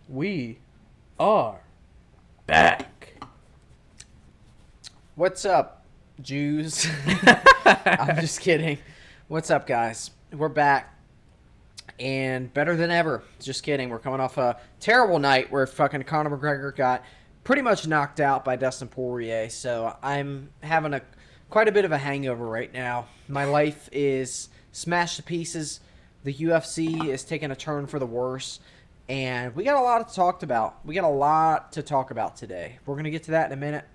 We are back. What's up, Jews? I'm just kidding. What's up, guys? We're back. And better than ever. Just kidding. We're coming off a terrible night where fucking Conor McGregor got pretty much knocked out by Dustin Poirier. So I'm having quite a bit of a hangover right now. My life is smashed to pieces. The UFC is taking a turn for the worse. And we got a lot to talk about. We got a lot to talk about today. We're going to get to that in a minute.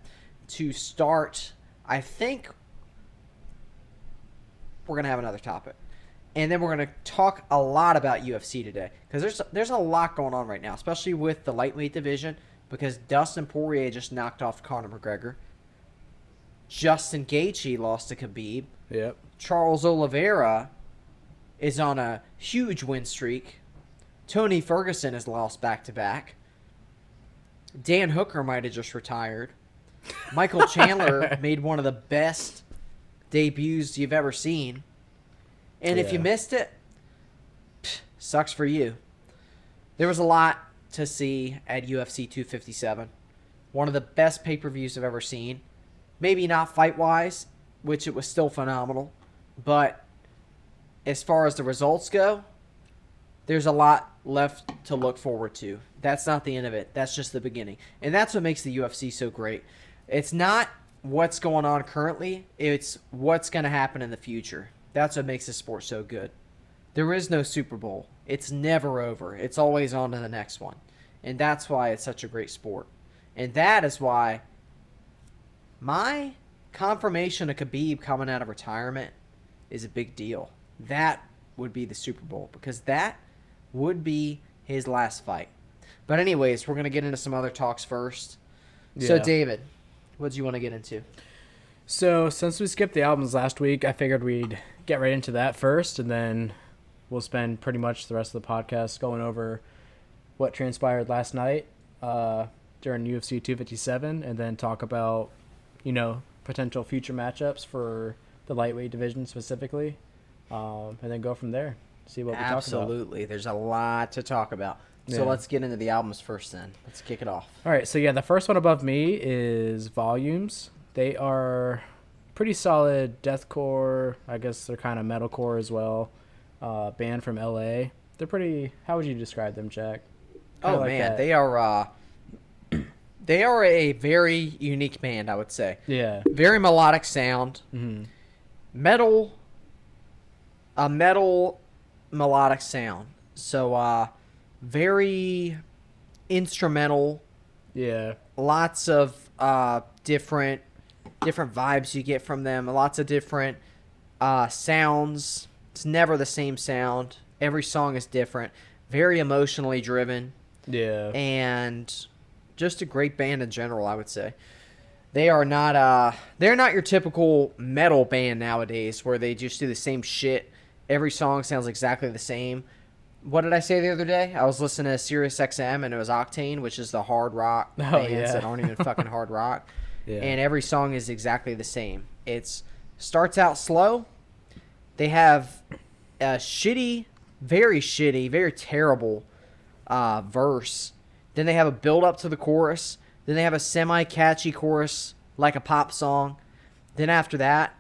To start, I think we're going to have another topic. And then we're going to talk a lot about UFC today. Because there's a lot going on right now, especially with the lightweight division. Because Dustin Poirier just knocked off Conor McGregor. Justin Gaethje lost to Khabib. Yep. Charles Oliveira is on a huge win streak. Tony Ferguson has lost back-to-back. Dan Hooker might have just retired. Michael Chandler made one of the best debuts you've ever seen. And if you missed it, sucks for you. There was a lot to see at UFC 257. One of the best pay-per-views I've ever seen. Maybe not fight-wise, which it was still phenomenal. But as far as the results go, there's a lot left to look forward to. That's not the end of it. That's just the beginning. And that's what makes the UFC so great. It's not what's going on currently. It's what's going to happen in the future. That's what makes the sport so good. There is no Super Bowl. It's never over. It's always on to the next one. And that's why it's such a great sport. And that is why my confirmation of Khabib coming out of retirement is a big deal. That would be the Super Bowl. Because that would be his last fight. But anyways, we're going to get into some other talks first. Yeah. So, David, what do you want to get into? So, since we skipped the albums last week, I figured we'd get right into that first, and then we'll spend pretty much the rest of the podcast going over what transpired last night during UFC 257, and then talk about, potential future matchups for the lightweight division specifically, and then go from there. See what we talk about. Absolutely. There's a lot to talk about. So let's get into the albums first then. Let's kick it off. All right. So, the first one above me is Volumes. They are pretty solid deathcore. I guess they're kind of metalcore as well. Band from L.A. They're pretty... How would you describe them, Jack? Man. They are a very unique band, I would say. Yeah. Very melodic sound. Mm-hmm. Metal melodic sound. So, very instrumental. Yeah. Lots of different vibes you get from them. Lots of different sounds. It's never the same sound. Every song is different. Very emotionally driven. Yeah. And just a great band in general, I would say. They are not they're not your typical metal band nowadays where they just do the same shit. Every song sounds exactly the same. What did I say the other day? I was listening to Sirius XM, and it was Octane, which is the hard rock bands that aren't even fucking hard rock. Yeah. And every song is exactly the same. It starts out slow. They have a very terrible verse. Then they have a build-up to the chorus. Then they have a semi-catchy chorus, like a pop song. Then after that,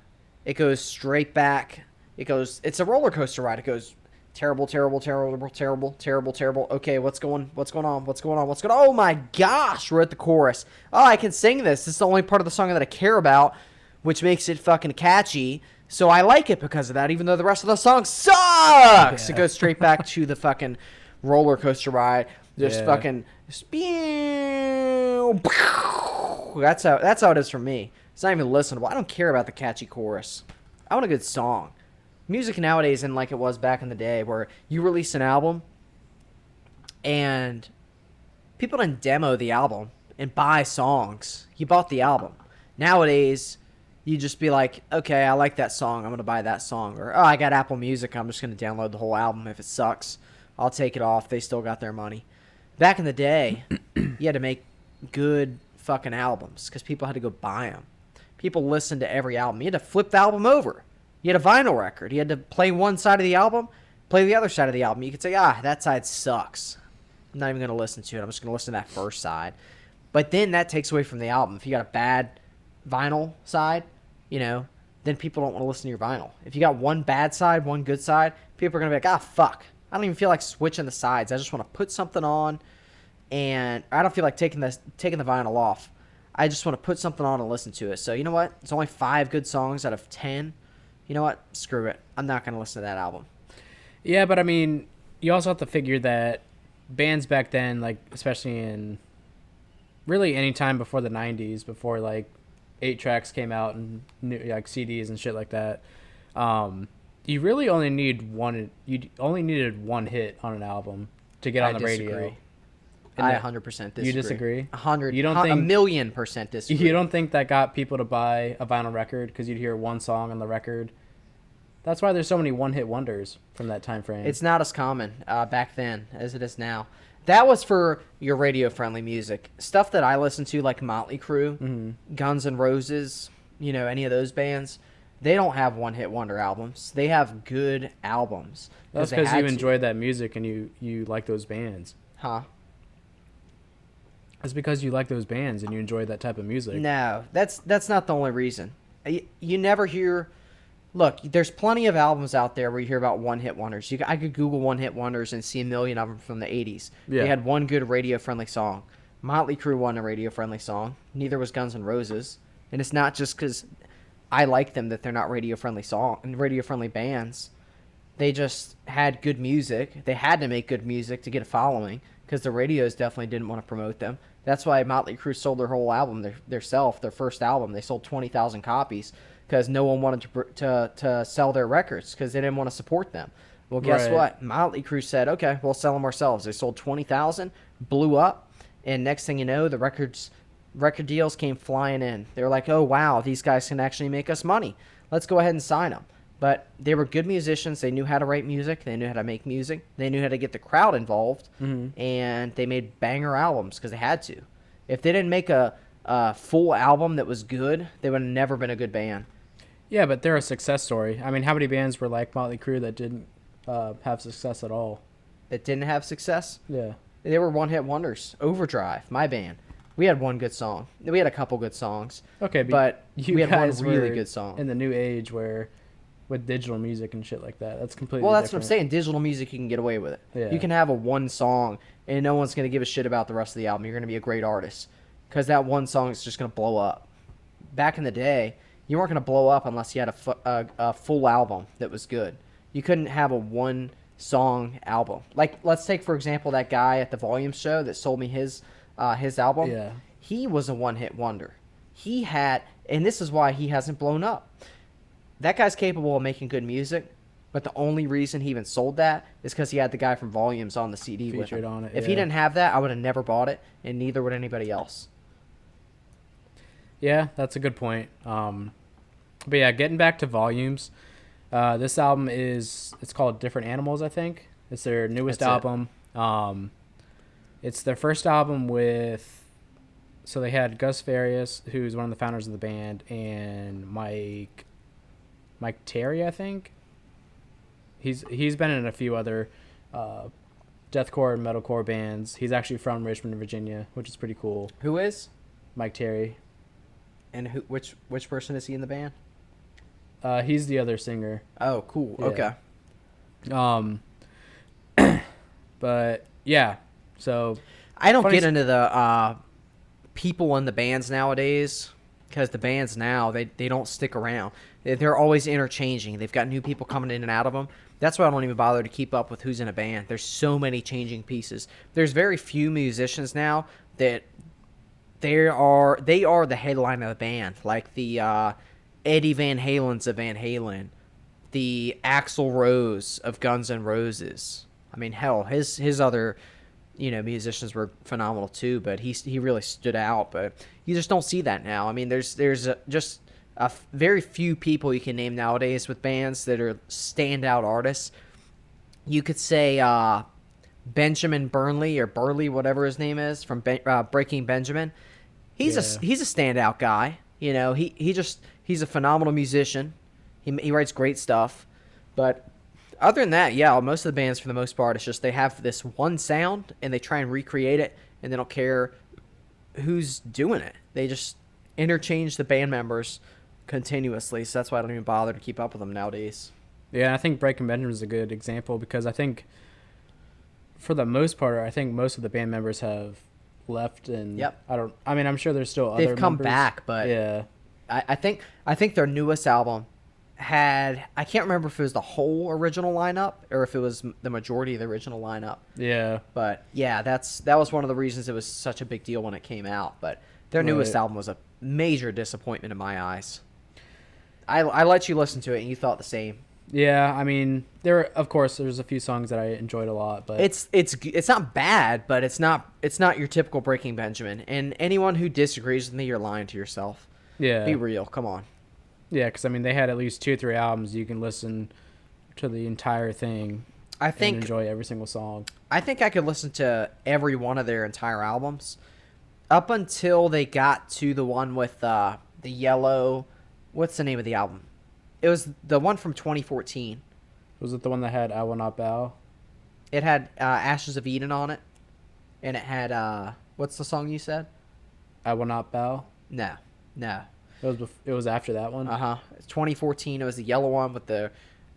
it goes straight back. It's a roller coaster ride. It goes terrible, terrible, terrible, terrible, terrible, terrible. Okay, what's going on? Oh my gosh, we're at the chorus. Oh, I can sing this. This is the only part of the song that I care about, which makes it fucking catchy. So I like it because of that, even though the rest of the song sucks. Yeah. It goes straight back to the fucking roller coaster ride. Just fucking spew. That's how it is for me. It's not even listenable. I don't care about the catchy chorus. I want a good song. Music nowadays isn't like it was back in the day where you release an album and people didn't demo the album and buy songs. You bought the album. Nowadays, you just be like, okay, I like that song. I'm going to buy that song. Or, I got Apple Music. I'm just going to download the whole album. If it sucks, I'll take it off. They still got their money. Back in the day, you had to make good fucking albums because people had to go buy them. People listened to every album. You had to flip the album over. You had a vinyl record. You had to play one side of the album, play the other side of the album. You could say, that side sucks. I'm not even going to listen to it. I'm just going to listen to that first side. But then that takes away from the album. If you got a bad vinyl side, then people don't want to listen to your vinyl. If you got one bad side, one good side, people are going to be like, fuck. I don't even feel like switching the sides. I just want to put something on, and I don't feel like taking the vinyl off. I just want to put something on and listen to it. So you know what? It's only 5 good songs out of 10. You know what? Screw it. I'm not going to listen to that album. Yeah, but I mean, you also have to figure that bands back then, like especially in really any time before the 90s, before like 8 tracks came out and like CDs and shit like that, you really only needed one hit on an album to get on the radio. I 100% disagree. You disagree? 100. You don't think 1,000,000% disagree. You don't think that got people to buy a vinyl record because you'd hear one song on the record? That's why there's so many one-hit wonders from that time frame. It's not as common back then as it is now. That was for your radio-friendly music. Stuff that I listen to, like Motley Crue, Guns N' Roses, any of those bands, they don't have one-hit wonder albums. They have good albums. That's because you enjoyed that music and you like those bands. Huh? It's because you like those bands and you enjoy that type of music. No, that's not the only reason. You never hear... Look, there's plenty of albums out there where you hear about one-hit wonders. I could Google one-hit wonders and see a million of them from the 80s. Yeah. They had one good radio-friendly song. Motley Crue wasn't a radio-friendly song. Neither was Guns N' Roses. And it's not just because I like them that they're not radio-friendly bands. They just had good music. They had to make good music to get a following because the radios definitely didn't want to promote them. That's why Motley Crue sold their whole album, their first album. They sold 20,000 copies. Because no one wanted to sell their records because they didn't want to support them. Well, guess what? Motley Crue said, okay, we'll sell them ourselves. They sold 20,000, blew up, and next thing you know, the record deals came flying in. They were like, oh, wow, these guys can actually make us money. Let's go ahead and sign them. But they were good musicians. They knew how to write music. They knew how to make music. They knew how to get the crowd involved, and they made banger albums because they had to. If they didn't make a full album that was good, they would have never been a good band. Yeah, but they're a success story. I mean, how many bands were like Motley Crue that didn't have success at all? That didn't have success? Yeah. They were one-hit wonders. Overdrive, my band. We had one good song. We had a couple good songs. Okay, but you we had one guys really good song. In the new age with digital music and shit like that, that's completely different. What I'm saying. Digital music, you can get away with it. Yeah. You can have a one song, and no one's going to give a shit about the rest of the album. You're going to be a great artist because that one song is just going to blow up. Back in the day, you weren't going to blow up unless you had a full album that was good. You couldn't have a one-song album. Like, let's take, for example, that guy at the Volume show that sold me his album. Yeah. He was a one-hit wonder. And this is why he hasn't blown up. That guy's capable of making good music, but the only reason he even sold that is because he had the guy from Volumes on the CD with him. On it, If he didn't have that, I would have never bought it, and neither would anybody else. Yeah, that's a good point. But yeah, getting back to Volumes, this album it's called Different Animals, I think. It's their newest album. It's their first album so they had Gus Farias, who's one of the founders of the band, and Mike Terry, I think. He's been in a few other deathcore and metalcore bands. He's actually from Richmond, Virginia, which is pretty cool. Who is? Mike Terry. And which person is he in the band? He's the other singer. Oh, cool. Yeah. Okay. But yeah, so I don't get into the people in the bands nowadays because the bands now they don't stick around. They're always interchanging. They've got new people coming in and out of them. That's why I don't even bother to keep up with who's in a band. There's so many changing pieces. There's very few musicians now that they are the headline of the band, like the Eddie Van Halen's of Van Halen, the Axl Rose of Guns N' Roses. I mean, hell, his other musicians were phenomenal too, but he really stood out. But you just don't see that now. I mean, there's just a very few people you can name nowadays with bands that are standout artists. You could say Benjamin Burnley or Burley, whatever his name is, from Breaking Benjamin. He's a standout guy. He's a phenomenal musician. He writes great stuff, but Other than that, yeah, most of the bands for the most part, it's just they have this one sound and they try and recreate it, and they don't care who's doing it. They just interchange the band members continuously, so that's why I don't even bother to keep up with them nowadays. Yeah, I think Breaking Benjamin is a good example because I think, for the most part, I think most of the band members have left, and Yep. I mean, I'm sure there's still other They've come members. back, but Yeah. I think their newest album had, I can't remember if it was the whole original lineup or if it was the majority of the original lineup. Yeah. But yeah, that was one of the reasons it was such a big deal when it came out. But their newest Right. album was a major disappointment in my eyes. I let you listen to it and you thought the same. Yeah, I mean, of course there's a few songs that I enjoyed a lot, but It's not bad, but it's not your typical Breaking Benjamin. And anyone who disagrees with me, you're lying to yourself. yeah. Be real, come on. Yeah, because I mean, they had at least 2 or 3 albums you can listen to the entire thing I and think enjoy every single song. I could listen to every one of their entire albums up until they got to the one with the yellow. What's the name of the album? It was the one from 2014. Was it the one that had "I Will Not Bow"? It had Ashes of Eden on it, and it had what's the song you said? "I Will Not Bow." No. It was after that one. 2014. It was the yellow one with the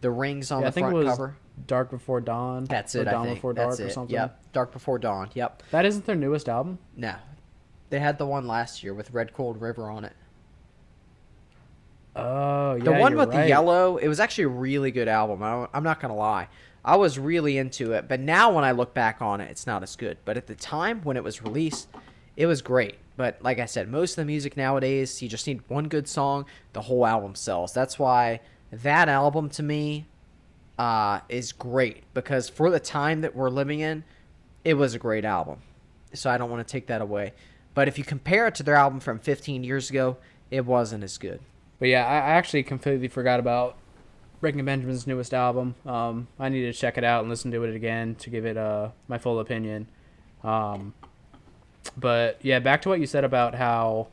rings on Yeah, I the think it front was cover. "Dark Before Dawn." That's or it. "Dawn I think Before that's Dark" or it. something. Yep. Dark Before Dawn. Yep. That isn't their newest album. No, they had the one last year with Red Cold River on it. Oh, yeah. The one you're with right. the yellow, it was actually a really good album. I'm not going to lie. I was really into it, but now when I look back on it, it's not as good. But at the time when it was released, it was great. But like I said, most of the music nowadays, you just need one good song, the whole album sells. That's why that album to me is great, because for the time that we're living in, it was a great album. So I don't want to take that away. But if you compare it to their album from 15 years ago, it wasn't as good. But yeah, I actually completely forgot about Breaking Benjamin's newest album. I need to check it out and listen to it again to give it my full opinion. But yeah, back to what you said about how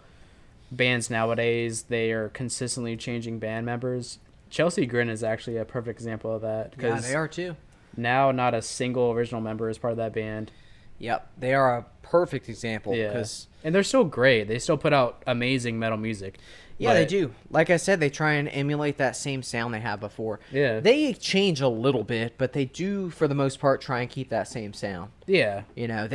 bands nowadays, they are consistently changing band members. Chelsea Grin is actually a perfect example of that. Yeah, Because they are too. now not a single original member is part of that band. Yep, they are a perfect example. Yeah. 'Cause And they're still great. They still put out amazing metal music. yeah, they But- do. Like I said, they try and emulate that same sound they had before. Yeah. They change a little bit, but they do, for the most part, try and keep that same sound. Yeah. You know,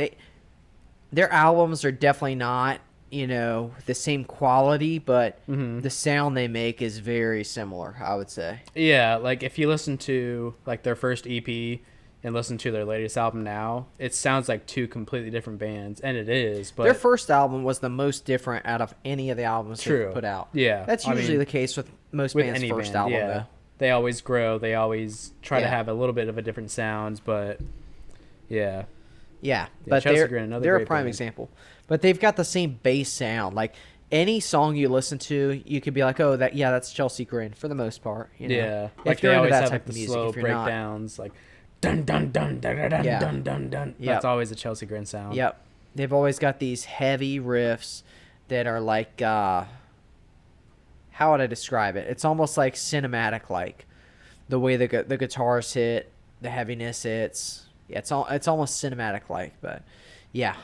their albums are definitely not, the same quality, but Mm-hmm. the sound they make is very similar, I would say. Yeah, like if you listen to like their first EP and listen to their latest album now, it sounds like 2 completely different bands, and it is. But Their first album was the most different out of any of the albums True. they've put out. Yeah, That's I usually mean, the case with most with bands' any first band, album, yeah, though. they always grow. They always try to Yeah. have a little bit of a different sounds, but yeah, Yeah, Yeah, but Chelsea they're Grin, another they're a great prime band. example. But they've got the same bass sound. Like any song you listen to, you could be like, "Oh, that's Chelsea Grin," for the most part. yeah. If Like you're they into always that have type like the of music, slow if you're not, breakdowns, like dun dun dun dun dun dun Yeah. dun dun dun. Yep. That's always a Chelsea Grin sound. yep, they've always got these heavy riffs that are like, how would I describe it? It's almost like cinematic, like the way the guitars hit, the heaviness hits. Yeah, it's almost cinematic, like, but yeah.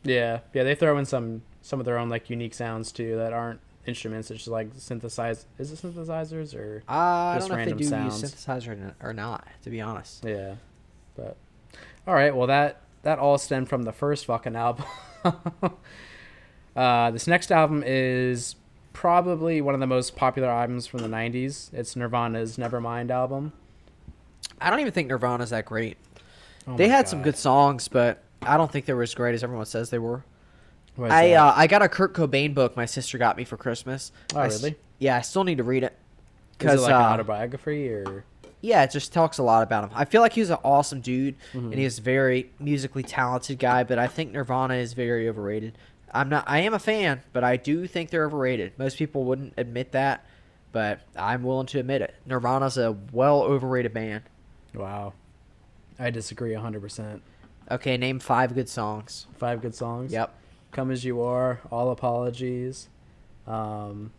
Yeah. They throw in some of their own like unique sounds too that aren't instruments. It's just like Is it synthesizers or I just don't know if they random do sounds? use synthesizer or not, to be honest. Yeah. But all right. Well, that all stemmed from the first fucking album. This next album is probably one of the most popular albums from the 90s. It's Nirvana's Nevermind album. I don't even think Nirvana's that great. Oh They my had some God. good songs, but I don't think they were as great as everyone says they were. What is that? I got a Kurt Cobain book my sister got me for Christmas. Oh, really? Yeah, I still need to read it. Is it like an autobiography or? Yeah, it just talks a lot about him. I feel like he was an awesome dude, Mm-hmm. and he was a very musically talented guy, but I think Nirvana is very overrated. I am a fan, but I do think they're overrated. Most people wouldn't admit that, but I'm willing to admit it. Nirvana's a well overrated band. Wow. I disagree 100%. Okay, name 5 good songs. 5 good songs. Yep. Come As You Are, All Apologies, Smells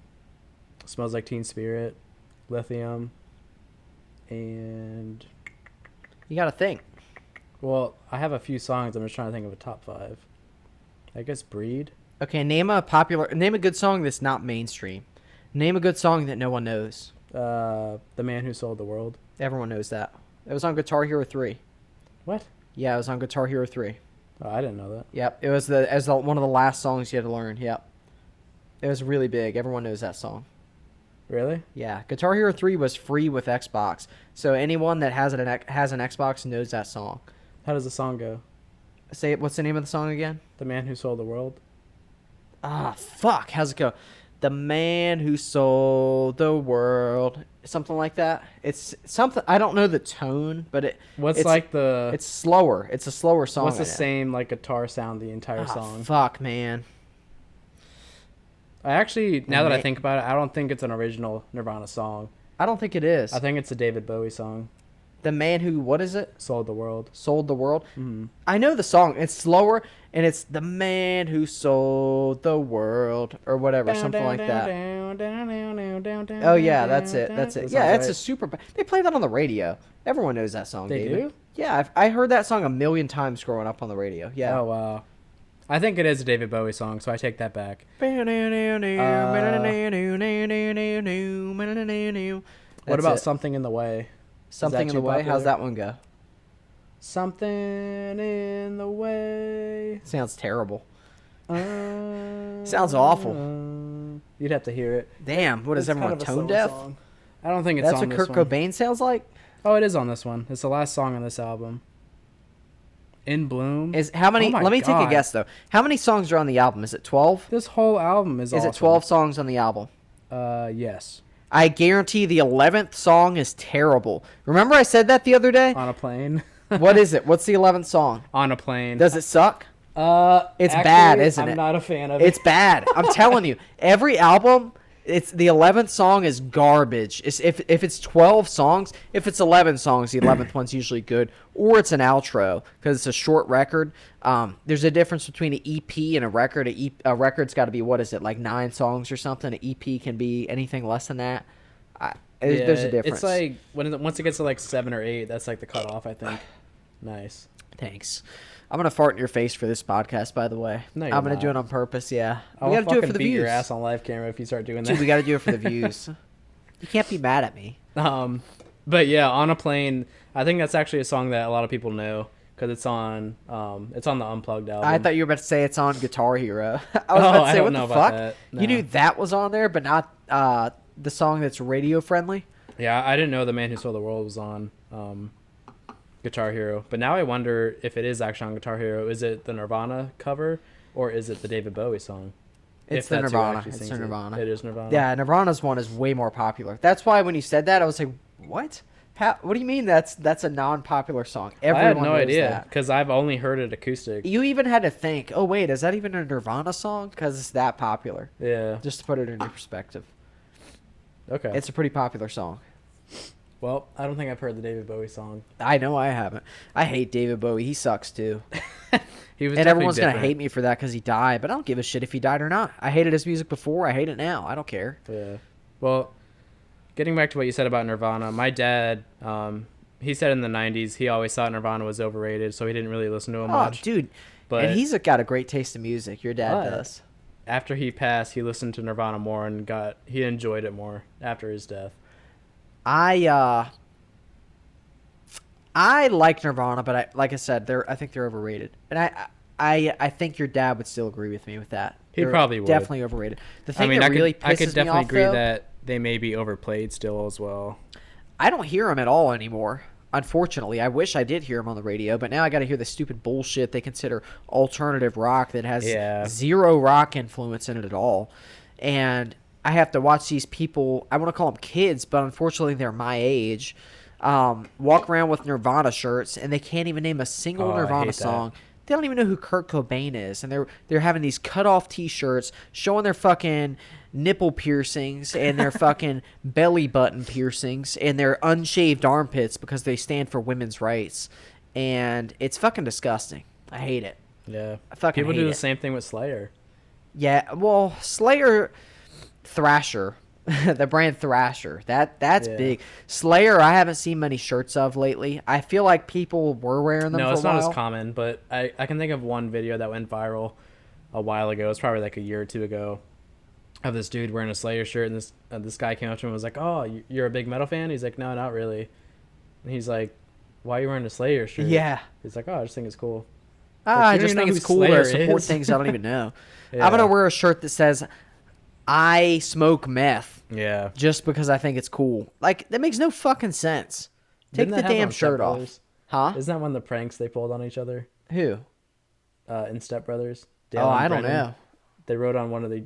Like Teen Spirit, Lithium, and You gotta think. Well, I have a few songs. I'm just trying to think of a top 5. I guess Breed. Okay, name a good song that's not mainstream. Name a good song that no one knows. The Man Who Sold the World. Everyone knows that. It was on Guitar Hero 3. What? Yeah, it was on Guitar Hero 3. Oh, I didn't know that. Yep, it was one of the last songs you had to learn. Yep. It was really big. Everyone knows that song. Really? Yeah, Guitar Hero 3 was free with Xbox. So anyone that has an Xbox knows that song. How does the song go? Say it. What's the name of the song again? The Man Who Sold the World. Ah, fuck. How's it go? The man who sold the world. Something like that. It's something. I don't know the tone, but it's slower. It's a slower song. What's the same like guitar sound the entire song? Fuck, man. I actually, now that I think about it, I don't think it's an original Nirvana song. I don't think it is. I think it's a David Bowie song. The man who, what is it? Sold the World. Sold the world. Mm-hmm. I know the song. It's slower, and it's the man who sold the world, or whatever, something like that. Oh yeah, that's it. That's it. Yeah, it's a super. They play that on the radio. Everyone knows that song. They David. do? Yeah, I heard that song a million times growing up on the radio. Yeah. Oh wow. I think it is a David Bowie song, so I take that back. What about Something in the Way? Something in the Way? How's that one go? Something in the Way. Sounds terrible. Sounds awful. You'd have to hear it. Damn, what is everyone tone deaf? Song. I don't think it's That's on what this Kurt one. Cobain sounds like? Oh, it is on this one. It's the last song on this album. In Bloom. Is how many? Oh let me take a guess though. How many songs are on the album? Is it 12? This whole album is awesome. Is it 12 songs on the album? Yes. I guarantee the 11th song is terrible. Remember I said that the other day? On a Plane. What is it? What's the 11th song? On a Plane. Does it suck? It's actually, bad, isn't it? I'm not a fan of it. It's bad. I'm telling you. Every album, it's the 11th song is garbage. If it's 12 songs, if it's 11 songs, the 11th one's usually good, or it's an outro because it's a short record. There's a difference between an EP and a record. A record's got to be, what is it, like 9 songs or something? An EP can be anything less than that. There's a difference. It's like once it gets to like 7 or 8, that's like the cutoff, I think. Nice. Thanks. I'm gonna fart in your face for this podcast, by the way. No, I'm gonna do it on purpose. Yeah, we gotta do it for the views. Beat your ass on live camera if you start doing that. Dude, we gotta do it for the views. You can't be mad at me. But yeah, On a Plane. I think that's actually a song that a lot of people know because it's on the Unplugged album. I thought you were about to say it's on Guitar Hero. I was about to say, what the fuck? No. You knew that was on there, but not the song that's radio friendly. Yeah, I didn't know The Man Who Sold the World was on Guitar Hero, but now I wonder if it is actually on Guitar Hero. Is it the Nirvana cover or is it the David Bowie song? It's the Nirvana. It's the Nirvana. It is Nirvana. Yeah, Nirvana's one is way more popular. That's why when you said that, I was like, what? What do you mean that's a non-popular song? Everyone I had no knows idea because I've only heard it acoustic. You even had to think, oh wait, is that even a Nirvana song? Because it's that popular. Yeah. Just to put it into perspective. Okay. It's a pretty popular song. Well, I don't think I've heard the David Bowie song. I know I haven't. I hate David Bowie. He sucks too. He was, and everyone's going to hate me for that because he died, but I don't give a shit if he died or not. I hated his music before. I hate it now. I don't care. Yeah. Well, getting back to what you said about Nirvana, my dad, he said in the 90s he always thought Nirvana was overrated, so he didn't really listen to him much. Dude. But and he's got a great taste in music. Your dad does. After he passed, he listened to Nirvana more and he enjoyed it more after his death. I like Nirvana, but like I said, I think they're overrated, and I think your dad would still agree with me with that. He probably would. Definitely overrated. The thing I really pisses me off, I could definitely agree that they may be overplayed still as well. I don't hear them at all anymore. Unfortunately, I wish I did hear them on the radio, but now I got to hear the stupid bullshit they consider alternative rock that has zero rock influence in it at all, and I have to watch these people, I want to call them kids, but unfortunately they're my age, walk around with Nirvana shirts, and they can't even name a single Nirvana song. They don't even know who Kurt Cobain is, and they're having these cut-off T-shirts showing their fucking nipple piercings and their fucking belly button piercings and their unshaved armpits because they stand for women's rights. And it's fucking disgusting. I hate it. Yeah. I fucking hate it. People do the same thing with Slayer. Yeah, well, Slayer... Thrasher The brand Thrasher. That's Yeah. big. Slayer, I haven't seen many shirts of lately. I feel like people were wearing them No, for it's a while. not as common, but I can think of one video that went viral a while ago. It's probably like a year or two ago, of this dude wearing a Slayer shirt, and this guy came up to him and was like, "Oh, you're a big metal fan?" He's like, "No, not really." And he's like, "Why are you wearing a Slayer shirt?" Yeah. He's like, "Oh, I just think it's cool." I you don't just even think know it's who cool Slayer to support is. things I don't even know. Yeah. I'm gonna wear a shirt that says I smoke meth Yeah. just because I think it's cool. Like, that makes no fucking sense. Take Didn't the that happen damn on Step shirt off. Brothers? Huh? Isn't that one of the pranks they pulled on each other Who? in Step Brothers? Oh, and I don't Brennan. know. They wrote on one of the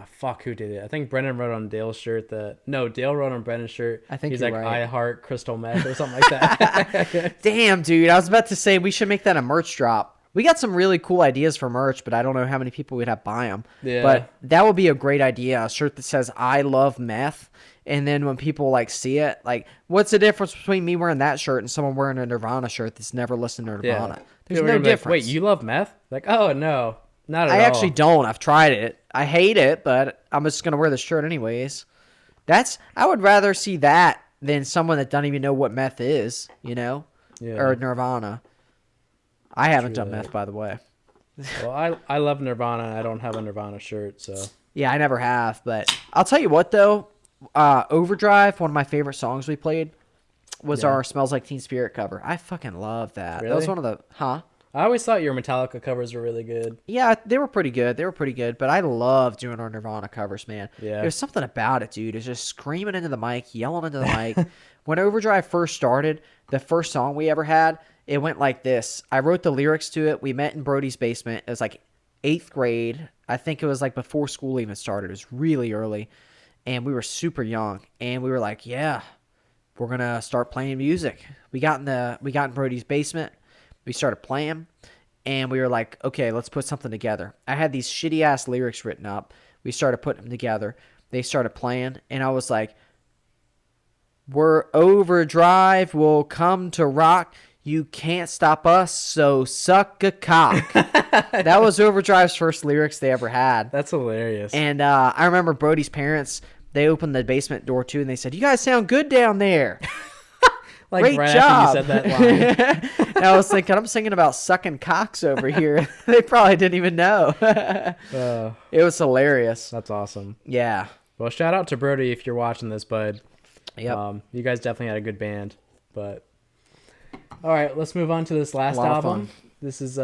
fuck, who did it? I think Brennan wrote on Dale's shirt Dale wrote on Brennan's shirt. I think he's you're like, right. "I heart crystal meth" or something like that. Damn, dude. I was about to say we should make that a merch drop. We got some really cool ideas for merch, but I don't know how many people we'd have buy them. Yeah. But that would be a great idea. A shirt that says I love meth. And then when people like see it, like, what's the difference between me wearing that shirt and someone wearing a Nirvana shirt that's never listened to Nirvana? There's People are no gonna be like, difference. "Wait, you love meth?" Like, "Oh no, not at all." I actually don't. I've tried it. I hate it, but I'm just gonna wear the shirt anyways. I would rather see that than someone that doesn't even know what meth is, Yeah. or Nirvana. I haven't True done that. meth, by the way. Well, I love Nirvana. And I don't have a Nirvana shirt, so Yeah, I never have, but I'll tell you what though. Overdrive, one of my favorite songs we played, was Yeah. our "Smells Like Teen Spirit" cover. I fucking love that. That was Really? one of the I always thought your Metallica covers were really good. Yeah, they were pretty good. But I love doing our Nirvana covers, man. Yeah. There's something about it, dude. It's just screaming into the mic, yelling into the mic. When Overdrive first started, the first song we ever had, it went like this. I wrote the lyrics to it. We met in Brody's basement. It was like 8th grade. I think it was like before school even started. It was really early. And we were super young. And we were like, yeah, we're going to start playing music. We got in Brody's basement. We started playing. And we were like, okay, let's put something together. I had these shitty ass lyrics written up. We started putting them together. They started playing. And I was like, we're Overdrive. We'll come to rock. You can't stop us, so suck a cock. That was Overdrive's first lyrics they ever had. That's hilarious. And I remember Brody's parents, they opened the basement door too, and they said, "You guys sound good down there. Like Great right job." after you said that line. And I was thinking, I'm singing about sucking cocks over here. They probably didn't even know. It was hilarious. That's awesome. Yeah. Well, shout out to Brody if you're watching this, bud. Yep. You guys definitely had a good band. But all right, let's move on to this last A lot of album. fun. This is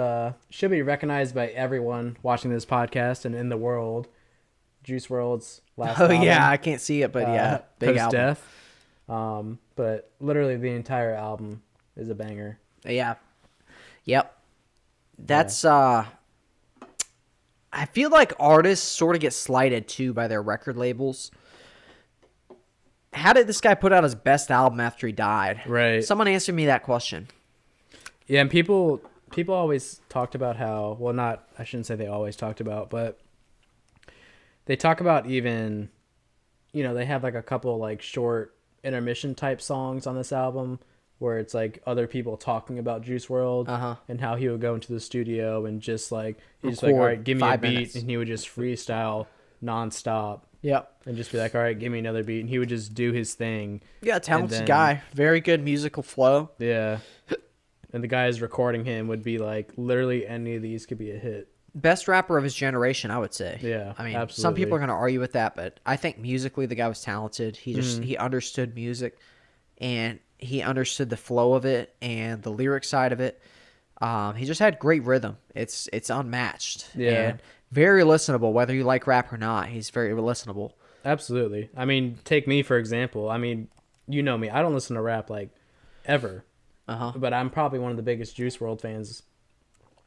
should be recognized by everyone watching this podcast and in the world. Juice WRLD's last Oh, album. yeah. I can't see it, but yeah. Big album. Post-death. But literally the entire album is a banger. Yeah. Yep. That's I feel like artists sort of get slighted too by their record labels. How did this guy put out his best album after he died? Right. Someone answered me that question. Yeah, and people always talked about how, well, not, I shouldn't say they always talked about, but they talk about even, they have like a couple like short intermission type songs on this album where it's like other people talking about Juice WRLD and how he would go into the studio and just like, he's just like, all right, give me a 5 beat, minutes. and he would just freestyle nonstop. Yep. And just be like, all right, give me another beat, and he would just do his thing. Yeah, talented then- guy. Very good musical flow. Yeah. And the guys recording him would be like, literally any of these could be a hit. Best rapper of his generation, I would say. Yeah, I mean, absolutely. some people are going to argue with that, but I think musically the guy was talented. He just Mm-hmm. he understood music, and he understood the flow of it and the lyric side of it. He just had great rhythm. It's unmatched. Yeah. And very listenable, whether you like rap or not. He's very listenable. Absolutely. I mean, take me for example. I mean, you know me. I don't listen to rap like ever. But I'm probably one of the biggest Juice WRLD fans.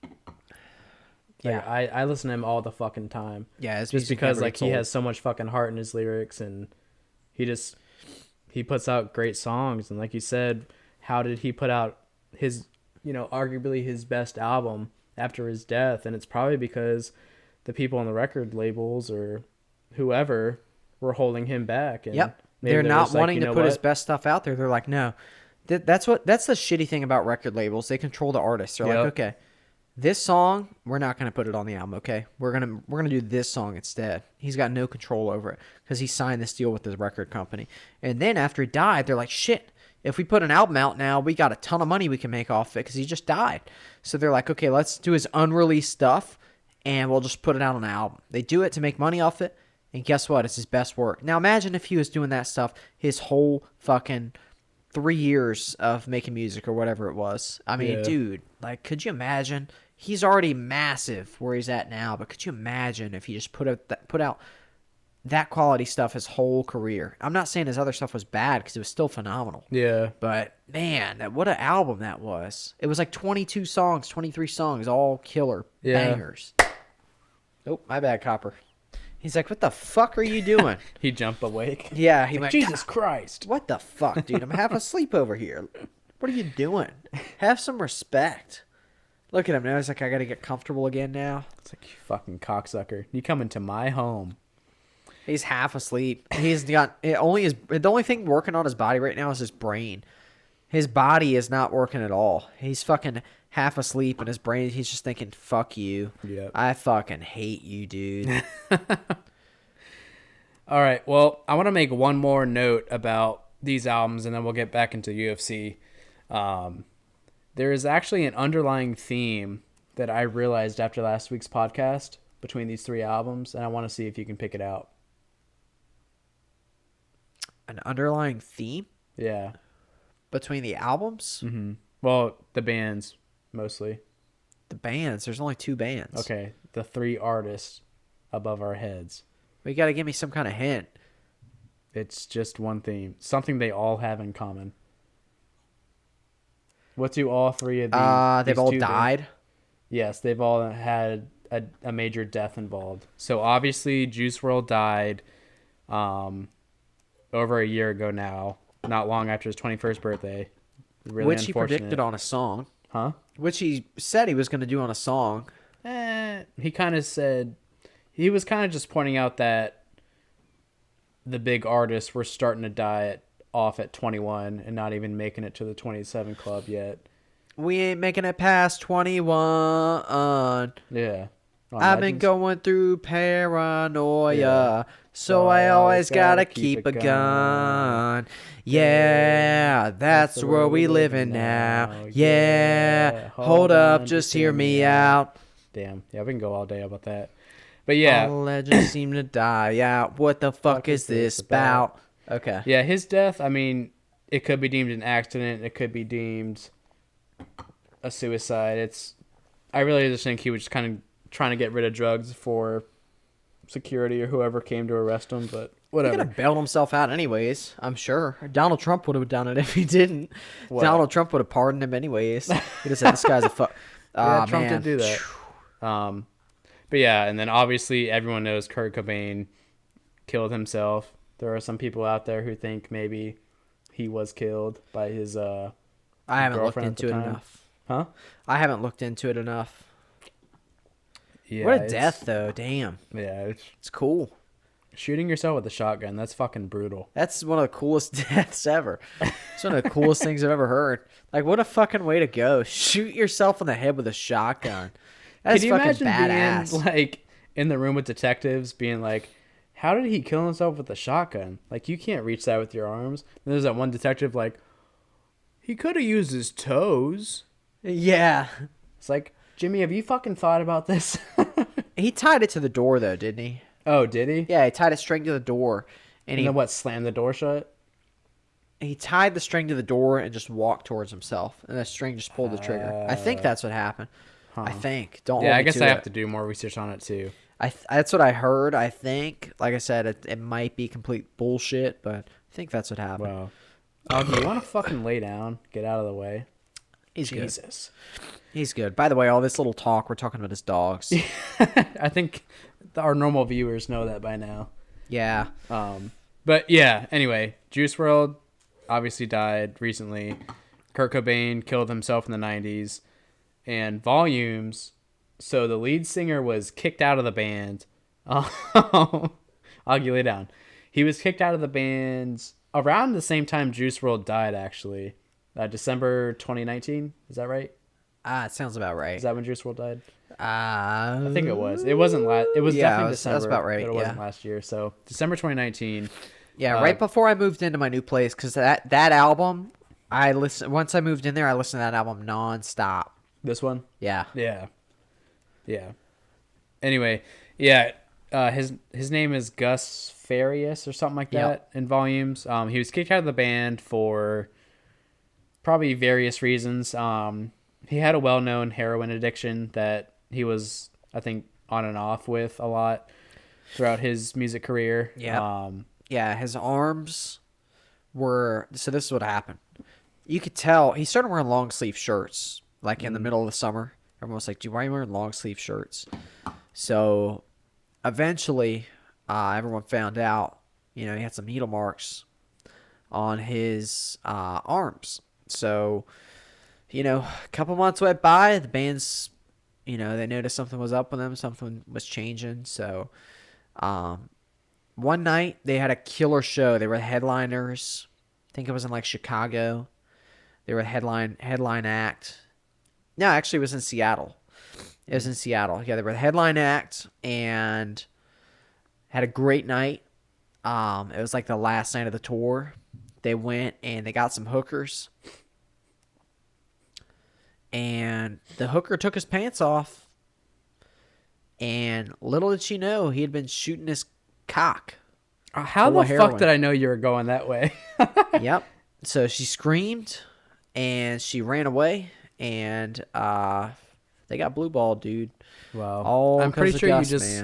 Like, Yeah. I listen to him all the fucking time. Yeah, his Just music because never like gets he old. has so much fucking heart in his lyrics, and he puts out great songs. And like you said, how did he put out his, arguably his best album after his death? And it's probably because the people on the record labels or whoever were holding him back. And Yep. maybe They're not just like, wanting you to know put his what? best stuff out there. They're like, no. That's the shitty thing about record labels. They control the artists. They're Yep. like, okay, This song, we're not gonna put it on the album, okay? We're gonna do this song instead. He's got no control over it because he signed this deal with his record company. And then after he died, they're like, shit. If we put an album out now, we got a ton of money we can make off it because he just died. So they're like, okay, let's do his unreleased stuff and we'll just put it out on an album. They do it to make money off it, and guess what? It's his best work. Now imagine if he was doing that stuff his whole fucking 3 years of making music or whatever it was. I mean, dude, like, could you imagine? He's already massive where he's at now, but could you imagine if he just put out that quality stuff his whole career? I'm not saying his other stuff was bad because it was still phenomenal. Yeah. But, man, what an album that was. It was like 22 songs, 23 songs, all killer bangers. Oh, my bad, Copper. He's like, what the fuck are you doing? He jumped awake. Yeah. He like, went, Jesus Christ. What the fuck, dude? I'm half asleep over here. What are you doing? Have some respect. Look at him now. He's like, I got to get comfortable again now. It's like, you fucking cocksucker. You come into my home. He's half asleep. He's got the only thing working on his body right now is his brain. His body is not working at all. He's fucking half asleep, and his brain, he's just thinking, fuck you. Yep. I fucking hate you, dude. All right. Well, I want to make one more note about these albums, and then we'll get back into UFC. There is actually an underlying theme that I realized after last week's podcast between these 3 albums, and I want to see if you can pick it out. An underlying theme? Yeah. Between the albums? Mm-hmm. Well, the bands, mostly. The bands. There's only 2 bands. Okay. The 3 artists above our heads. Well, you got to give me some kind of hint. It's just one theme. Something they all have in common. What do all 3 of these? They've all died? Yes, they've all had a major death involved. So obviously Juice WRLD died over a year ago now, not long after his 21st birthday. Really Which he unfortunate. predicted on a song. Huh? Which he said he was going to do on a song. He kind of said, he was kind of just pointing out that the big artists were starting to die off at 21 and not even making it to the 27 club yet. We ain't making it past 21. Yeah. I've been going through paranoia, so I always gotta keep a gun. Yeah, that's where we living now. Yeah, hold up, just hear me out. Damn, yeah, we can go all day about that. But yeah. All legends seem to die out. What the fuck is this about? Okay. Yeah, his death, I mean, it could be deemed an accident. It could be deemed a suicide. I really just think he was kind of trying to get rid of drugs for security or whoever came to arrest him, but whatever. He could have bailed himself out anyways, I'm sure. Donald Trump would have done it if he didn't. What? Donald Trump would have pardoned him anyways. He just said, this guy's a fuck. Yeah, Trump did do that. But yeah, and then obviously everyone knows Kurt Cobain killed himself. There are some people out there who think maybe he was killed by his I haven't looked girlfriend into it enough. Huh? I haven't looked into it enough. Yeah, what a death, though. Damn. Yeah, it's cool. Shooting yourself with a shotgun, that's fucking brutal. That's one of the coolest deaths ever. It's one of the coolest things I've ever heard. Like, what a fucking way to go. Shoot yourself in the head with a shotgun. That's fucking badass. Being, like, in the room with detectives being like, how did he kill himself with a shotgun? Like, you can't reach that with your arms. And there's that one detective like, he could have used his toes. Yeah. It's like, Jimmy, have you fucking thought about this? He tied it to the door, though, didn't he? Oh, did he? Yeah, he tied a string to the door. And then what, slammed the door shut? He tied the string to the door and just walked towards himself. And the string just pulled the trigger. I think that's what happened. Huh. I think. Don't hold me I guess to I it. have to do more research on it, too. That's what I heard, I think. Like I said, it might be complete bullshit, but I think that's what happened. Wow. Do you want to fucking lay down? Get out of the way. He's Jesus. Good. He's good. By the way, all this little talk, we're talking about his dogs. I think our normal viewers know that by now. Yeah. But yeah, anyway, Juice WRLD obviously died recently. Kurt Cobain killed himself in the 90s. And Volumes, so the lead singer was kicked out of the band. I'll lay down. He was kicked out of the band around the same time Juice WRLD died, actually. December 2019, is that right? It sounds about right. Is that when Juice WRLD died? I I think it was. It wasn't last. It was definitely December. That's about right. But it wasn't last year. So December 2019. Yeah, right before I moved into my new place, because that album, once I moved in there, I listened to that album nonstop. This one? Yeah. Yeah. Anyway, yeah. His name is Gus Farias or something like that in Volumes. He was kicked out of the band for probably various reasons. He had a well-known heroin addiction that he was, I think, on and off with a lot throughout his music career. Yeah. His arms were... So this is what happened. You could tell... He started wearing long-sleeve shirts, like in the middle of the summer. Everyone was like, why are you wearing long-sleeve shirts? So eventually, everyone found out, he had some needle marks on his arms. So... a couple months went by, the band's, they noticed something was up with them, something was changing. So, one night they had a killer show. They were headliners. I think it was in like Chicago. They were a headline act. No, actually it was in Seattle. It was in Seattle. Yeah, they were the headline act and had a great night. It was like the last night of the tour. They went and they got some hookers. And the hooker took his pants off. And little did she know, he had been shooting his cock. How the fuck did I know you were going that way? Yep. So she screamed, and she ran away, and they got blue balled, dude. Wow. I'm pretty sure Gus,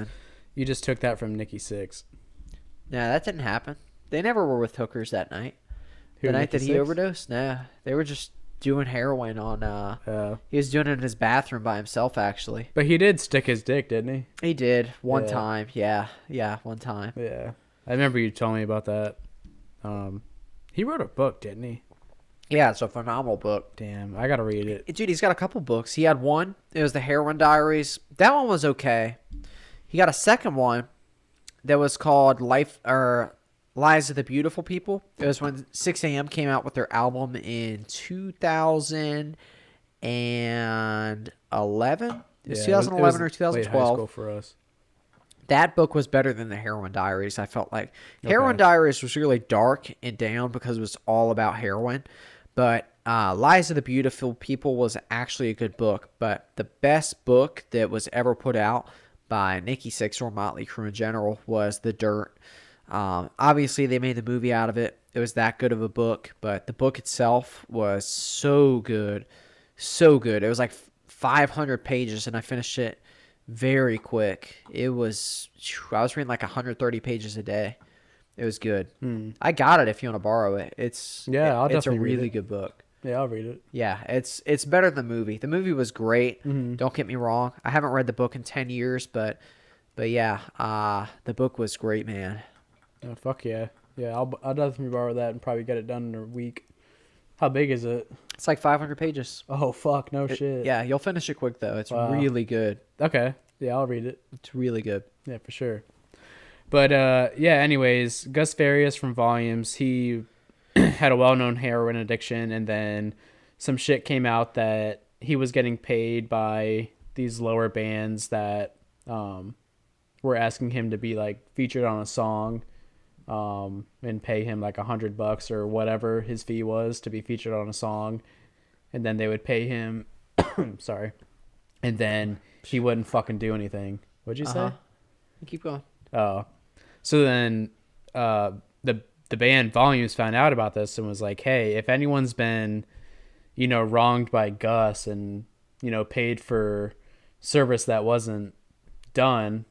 you just took that from Nikki Sixx. No, that didn't happen. They never were with hookers that night. Who, the night Nikki that he Sixx? Overdosed? No, they were just doing heroin on he was doing it in his bathroom by himself, actually. But he did stick his dick, didn't he? He did one time. Yeah, one time. Yeah, I remember you telling me about that. He wrote a book, didn't he? Yeah, it's a phenomenal book. Damn, I gotta read it. Dude, he's got a couple books. He had one, it was the Heroin Diaries. That one was okay. He got a second one that was called Lives of the Beautiful People. It was when 6am came out with their album in 2011. It was 2011 or 2012. Late high school for us. That book was better than the Heroin Diaries, I felt like. Heroin Diaries was really dark and down because it was all about heroin. But Lives of the Beautiful People was actually a good book. But the best book that was ever put out by Nikki Sixx or Motley Crue in general was The Dirt. Obviously, they made the movie out of it. It was that good of a book. But the book itself was so good. So good. It was like 500 pages, and I finished it very quick. I was reading like 130 pages a day. It was good. I got it if you want to borrow it. It's a really good book. Yeah, I'll read it. Yeah, it's better than the movie. The movie was great. Don't get me wrong. I haven't read the book in 10 years, but yeah, the book was great, man. Oh, fuck yeah. Yeah, I'll definitely borrow that and probably get it done in a week. How big is it? It's like 500 pages. Oh, fuck. No shit. Yeah, you'll finish it quick, though. It's really good. Okay. Yeah, I'll read it. It's really good. Yeah, for sure. But, yeah, anyways, Gus Farias from Volumes, he had a well-known heroin addiction, and then some shit came out that he was getting paid by these lower bands that were asking him to be, like, featured on a song and pay him, like, $100 or whatever his fee was to be featured on a song. And then they would pay him, sorry, and then he wouldn't fucking do anything. What'd you say? Keep going. Oh. So then the band Volumes found out about this and was like, hey, if anyone's been, wronged by Gus and, paid for service that wasn't done,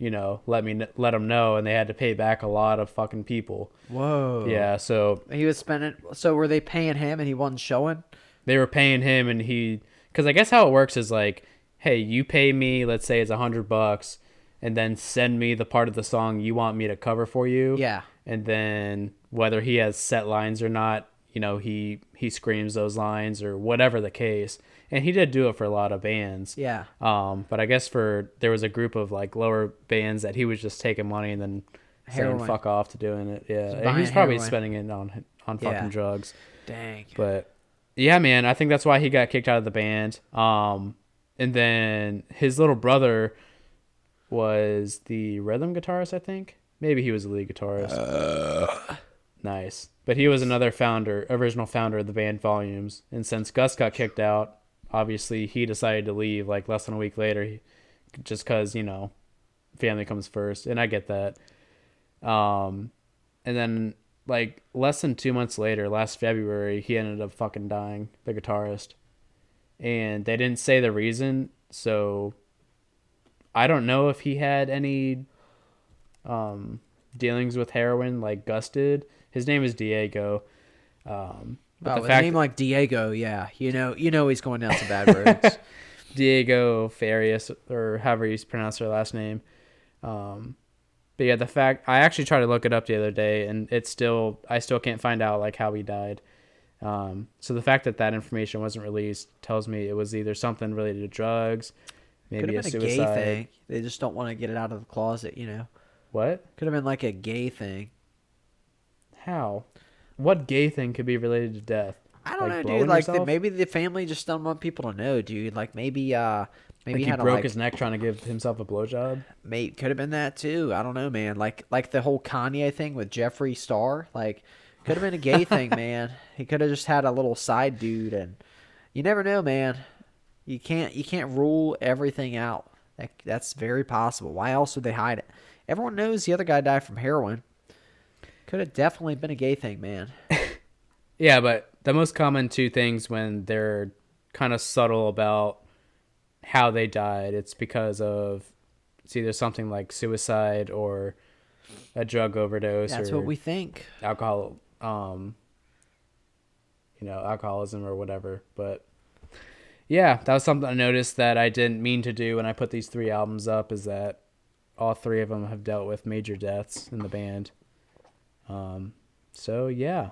let them know. And they had to pay back a lot of fucking people. Whoa. Yeah, so he was spending. So were they paying him and he wasn't showing? They were paying him, and because I guess how it works is like, hey, you pay me, let's say it's $100, and then send me the part of the song you want me to cover for you. Yeah. And then whether he has set lines or not, he screams those lines or whatever the case. And he did do it for a lot of bands. Yeah. But I guess there was a group of like lower bands that he was just taking money and then saying fuck off to doing it. Yeah. And he's probably spending it on fucking drugs. Dang. But Yeah, man. I think that's why he got kicked out of the band. And then his little brother was the rhythm guitarist, I think. Maybe he was the lead guitarist. Nice. But he was another original founder of the band Volumes. And since Gus got kicked out, obviously he decided to leave like less than a week later, just because, family comes first. And I get that. And then like less than 2 months later, last February, he ended up fucking dying, the guitarist. And they didn't say the reason, so I don't know if he had any dealings with heroin like Gus did. His name is Diego. But a name like Diego, yeah, you know he's going down some bad roads. Diego Farias, or however you pronounce their last name. But yeah, the fact I actually tried to look it up the other day, and I still can't find out like how he died. So the fact that information wasn't released tells me it was either something related to drugs, maybe a suicide. Gay thing. They just don't want to get it out of the closet, What? Could have been like a gay thing. How? What gay thing could be related to death? I don't know, dude. Like maybe the family just don't want people to know, dude. Like maybe like he broke his neck trying to give himself a blowjob. Mate, could have been that too. I don't know, man. Like the whole Kanye thing with Jeffree Star. Like could have been a gay thing, man. He could have just had a little side dude, and you never know, man. You can't rule everything out. That's very possible. Why else would they hide it? Everyone knows the other guy died from heroin. Could have definitely been a gay thing, man. Yeah, but the most common two things when they're kind of subtle about how they died, it's because of either something like suicide or a drug overdose. That's what we think. Alcoholism or whatever. But yeah, that was something I noticed that I didn't mean to do when I put these 3 albums up, is that all 3 of them have dealt with major deaths in the band. So yeah,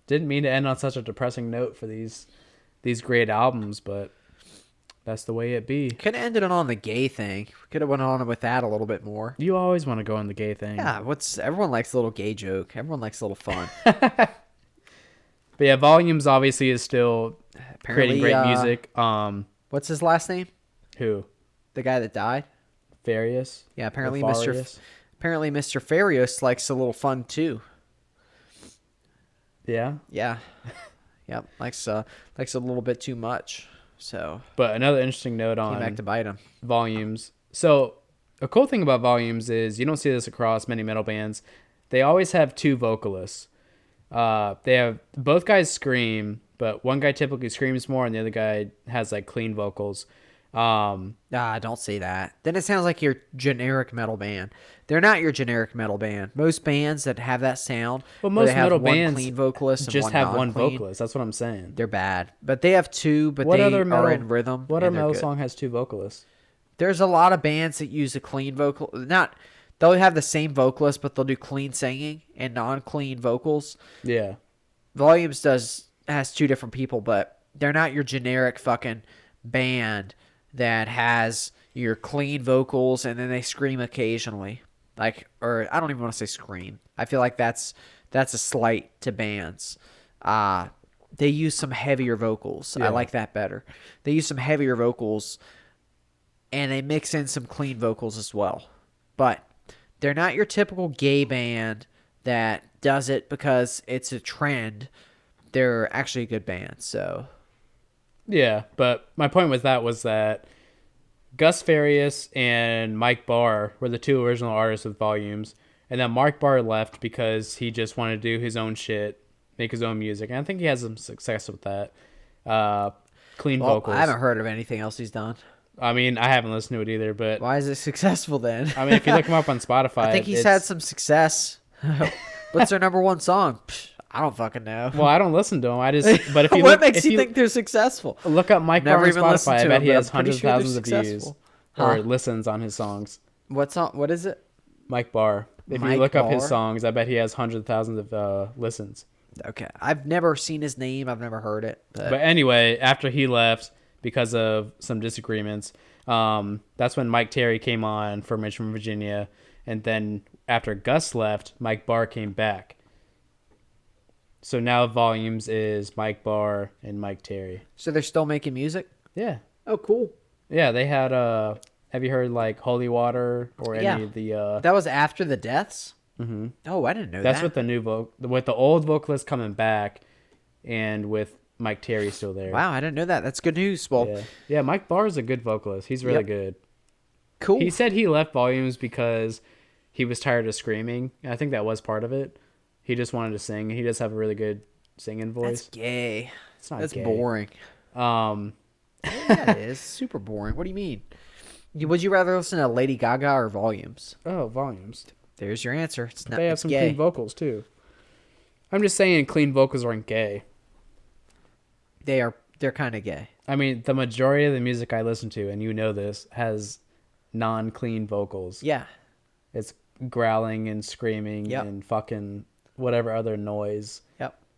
didn't mean to end on such a depressing note for these great albums, but that's the way it be. Could have ended it on the gay thing. Could have went on with that a little bit more. You always want to go on the gay thing. Yeah, everyone likes a little gay joke. Everyone likes a little fun. But yeah, Volumes obviously is still creating great music. What's his last name? Who? The guy that died? Farias. Yeah, apparently Mr. Farias likes a little fun too. Yeah. Yeah. Yep. Likes a little bit too much. So. But another interesting note on came back to bite him. Volumes. So a cool thing about Volumes is you don't see this across many metal bands. They always have 2 vocalists. They have both guys scream, but one guy typically screams more, and the other guy has like clean vocals. Don't say that. Then it sounds like your generic metal band. They're not your generic metal band. Most bands that have that sound, well, most metal bands clean vocalist and just one have one non-clean, vocalist. That's what I'm saying. They're bad, but they have 2. But they are in rhythm. What other metal song has 2 vocalists? There's a lot of bands that use a clean vocal. They'll have the same vocalist, but they'll do clean singing and non-clean vocals. Yeah. Volumes has 2 different people, but they're not your generic fucking band that has your clean vocals and then they scream occasionally. Or I don't even want to say scream. I feel like that's a slight to bands. They use some heavier vocals. Yeah. I like that better. They use some heavier vocals and they mix in some clean vocals as well. But they're not your typical gay band that does it because it's a trend. They're actually a good band, so. Yeah, but my point with that was that Gus Farias and Mike Barr were the 2 original artists with Volumes, and then Mark Barr left because he just wanted to do his own shit, make his own music, and I think he has some success with that. Clean vocals. I haven't heard of anything else he's done. I mean, I haven't listened to it either, but... Why is it successful then? I mean, if you look him up on Spotify... I think he's had some success. What's their number 1 song? I don't fucking know. Well, I don't listen to them. But if you what makes you think they're successful? Look up Mike Barr on Spotify. I bet he has hundreds of thousands of views or listens on his songs. What is it? Mike Barr. If you look up his songs, I bet he has hundreds of thousands of listens. Okay. I've never seen his name. I've never heard it. But anyway, after he left because of some disagreements, that's when Mike Terry came on from Richmond, Virginia. And then after Gus left, Mike Barr came back. So now Volumes is Mike Barr and Mike Terry. So they're still making music? Yeah. Oh, cool. Yeah, they had have you heard like Holy Water or any of the That was after the deaths? Mm-hmm. Oh, I didn't know That's that. with the new with the old vocalist coming back and with Mike Terry still there. Wow, I didn't know that. That's good news. Well, yeah, Mike Barr is a good vocalist. He's really good. Cool. He said he left Volumes because he was tired of screaming. I think that was part of it. He just wanted to sing. He does have a really good singing voice. That's gay. It's not That's gay. boring. Yeah, it is. Super boring. What do you mean? Would you rather listen to Lady Gaga or Volumes? Oh, Volumes. There's your answer. It's not. They have it's some gay. clean vocals too. I'm just saying clean vocals aren't gay. They are. They're kind of gay. I mean, the majority of the music I listen to, and you know this, has non-clean vocals. Yeah. It's growling and screaming and fucking whatever other noise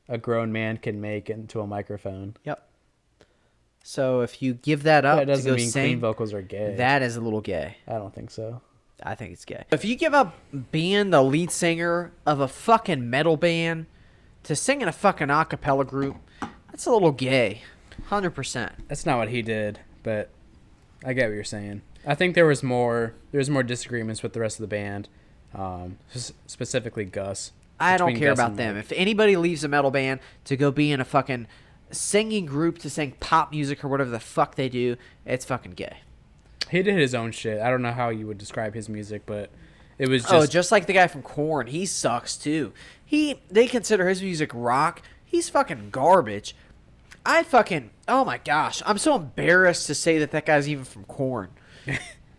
a grown man can make into a microphone. Yep. So if you give that up That doesn't to go mean sing, clean vocals are gay. that is a little gay. I don't think so. I think it's gay. If you give up being the lead singer of a fucking metal band to sing in a fucking a cappella group, that's a little gay. 100%. That's not what he did, but I get what you're saying. I think there was more disagreements with the rest of the band, specifically Gus. I don't care Gus about and them. Mike. If anybody leaves a metal band to go be in a fucking singing group to sing pop music or whatever the fuck they do, it's fucking gay. He did his own shit. I don't know how you would describe his music, but it was just... just like the guy from Korn. He sucks too. They consider his music rock. He's fucking garbage. Oh my gosh. I'm so embarrassed to say that guy's even from Korn.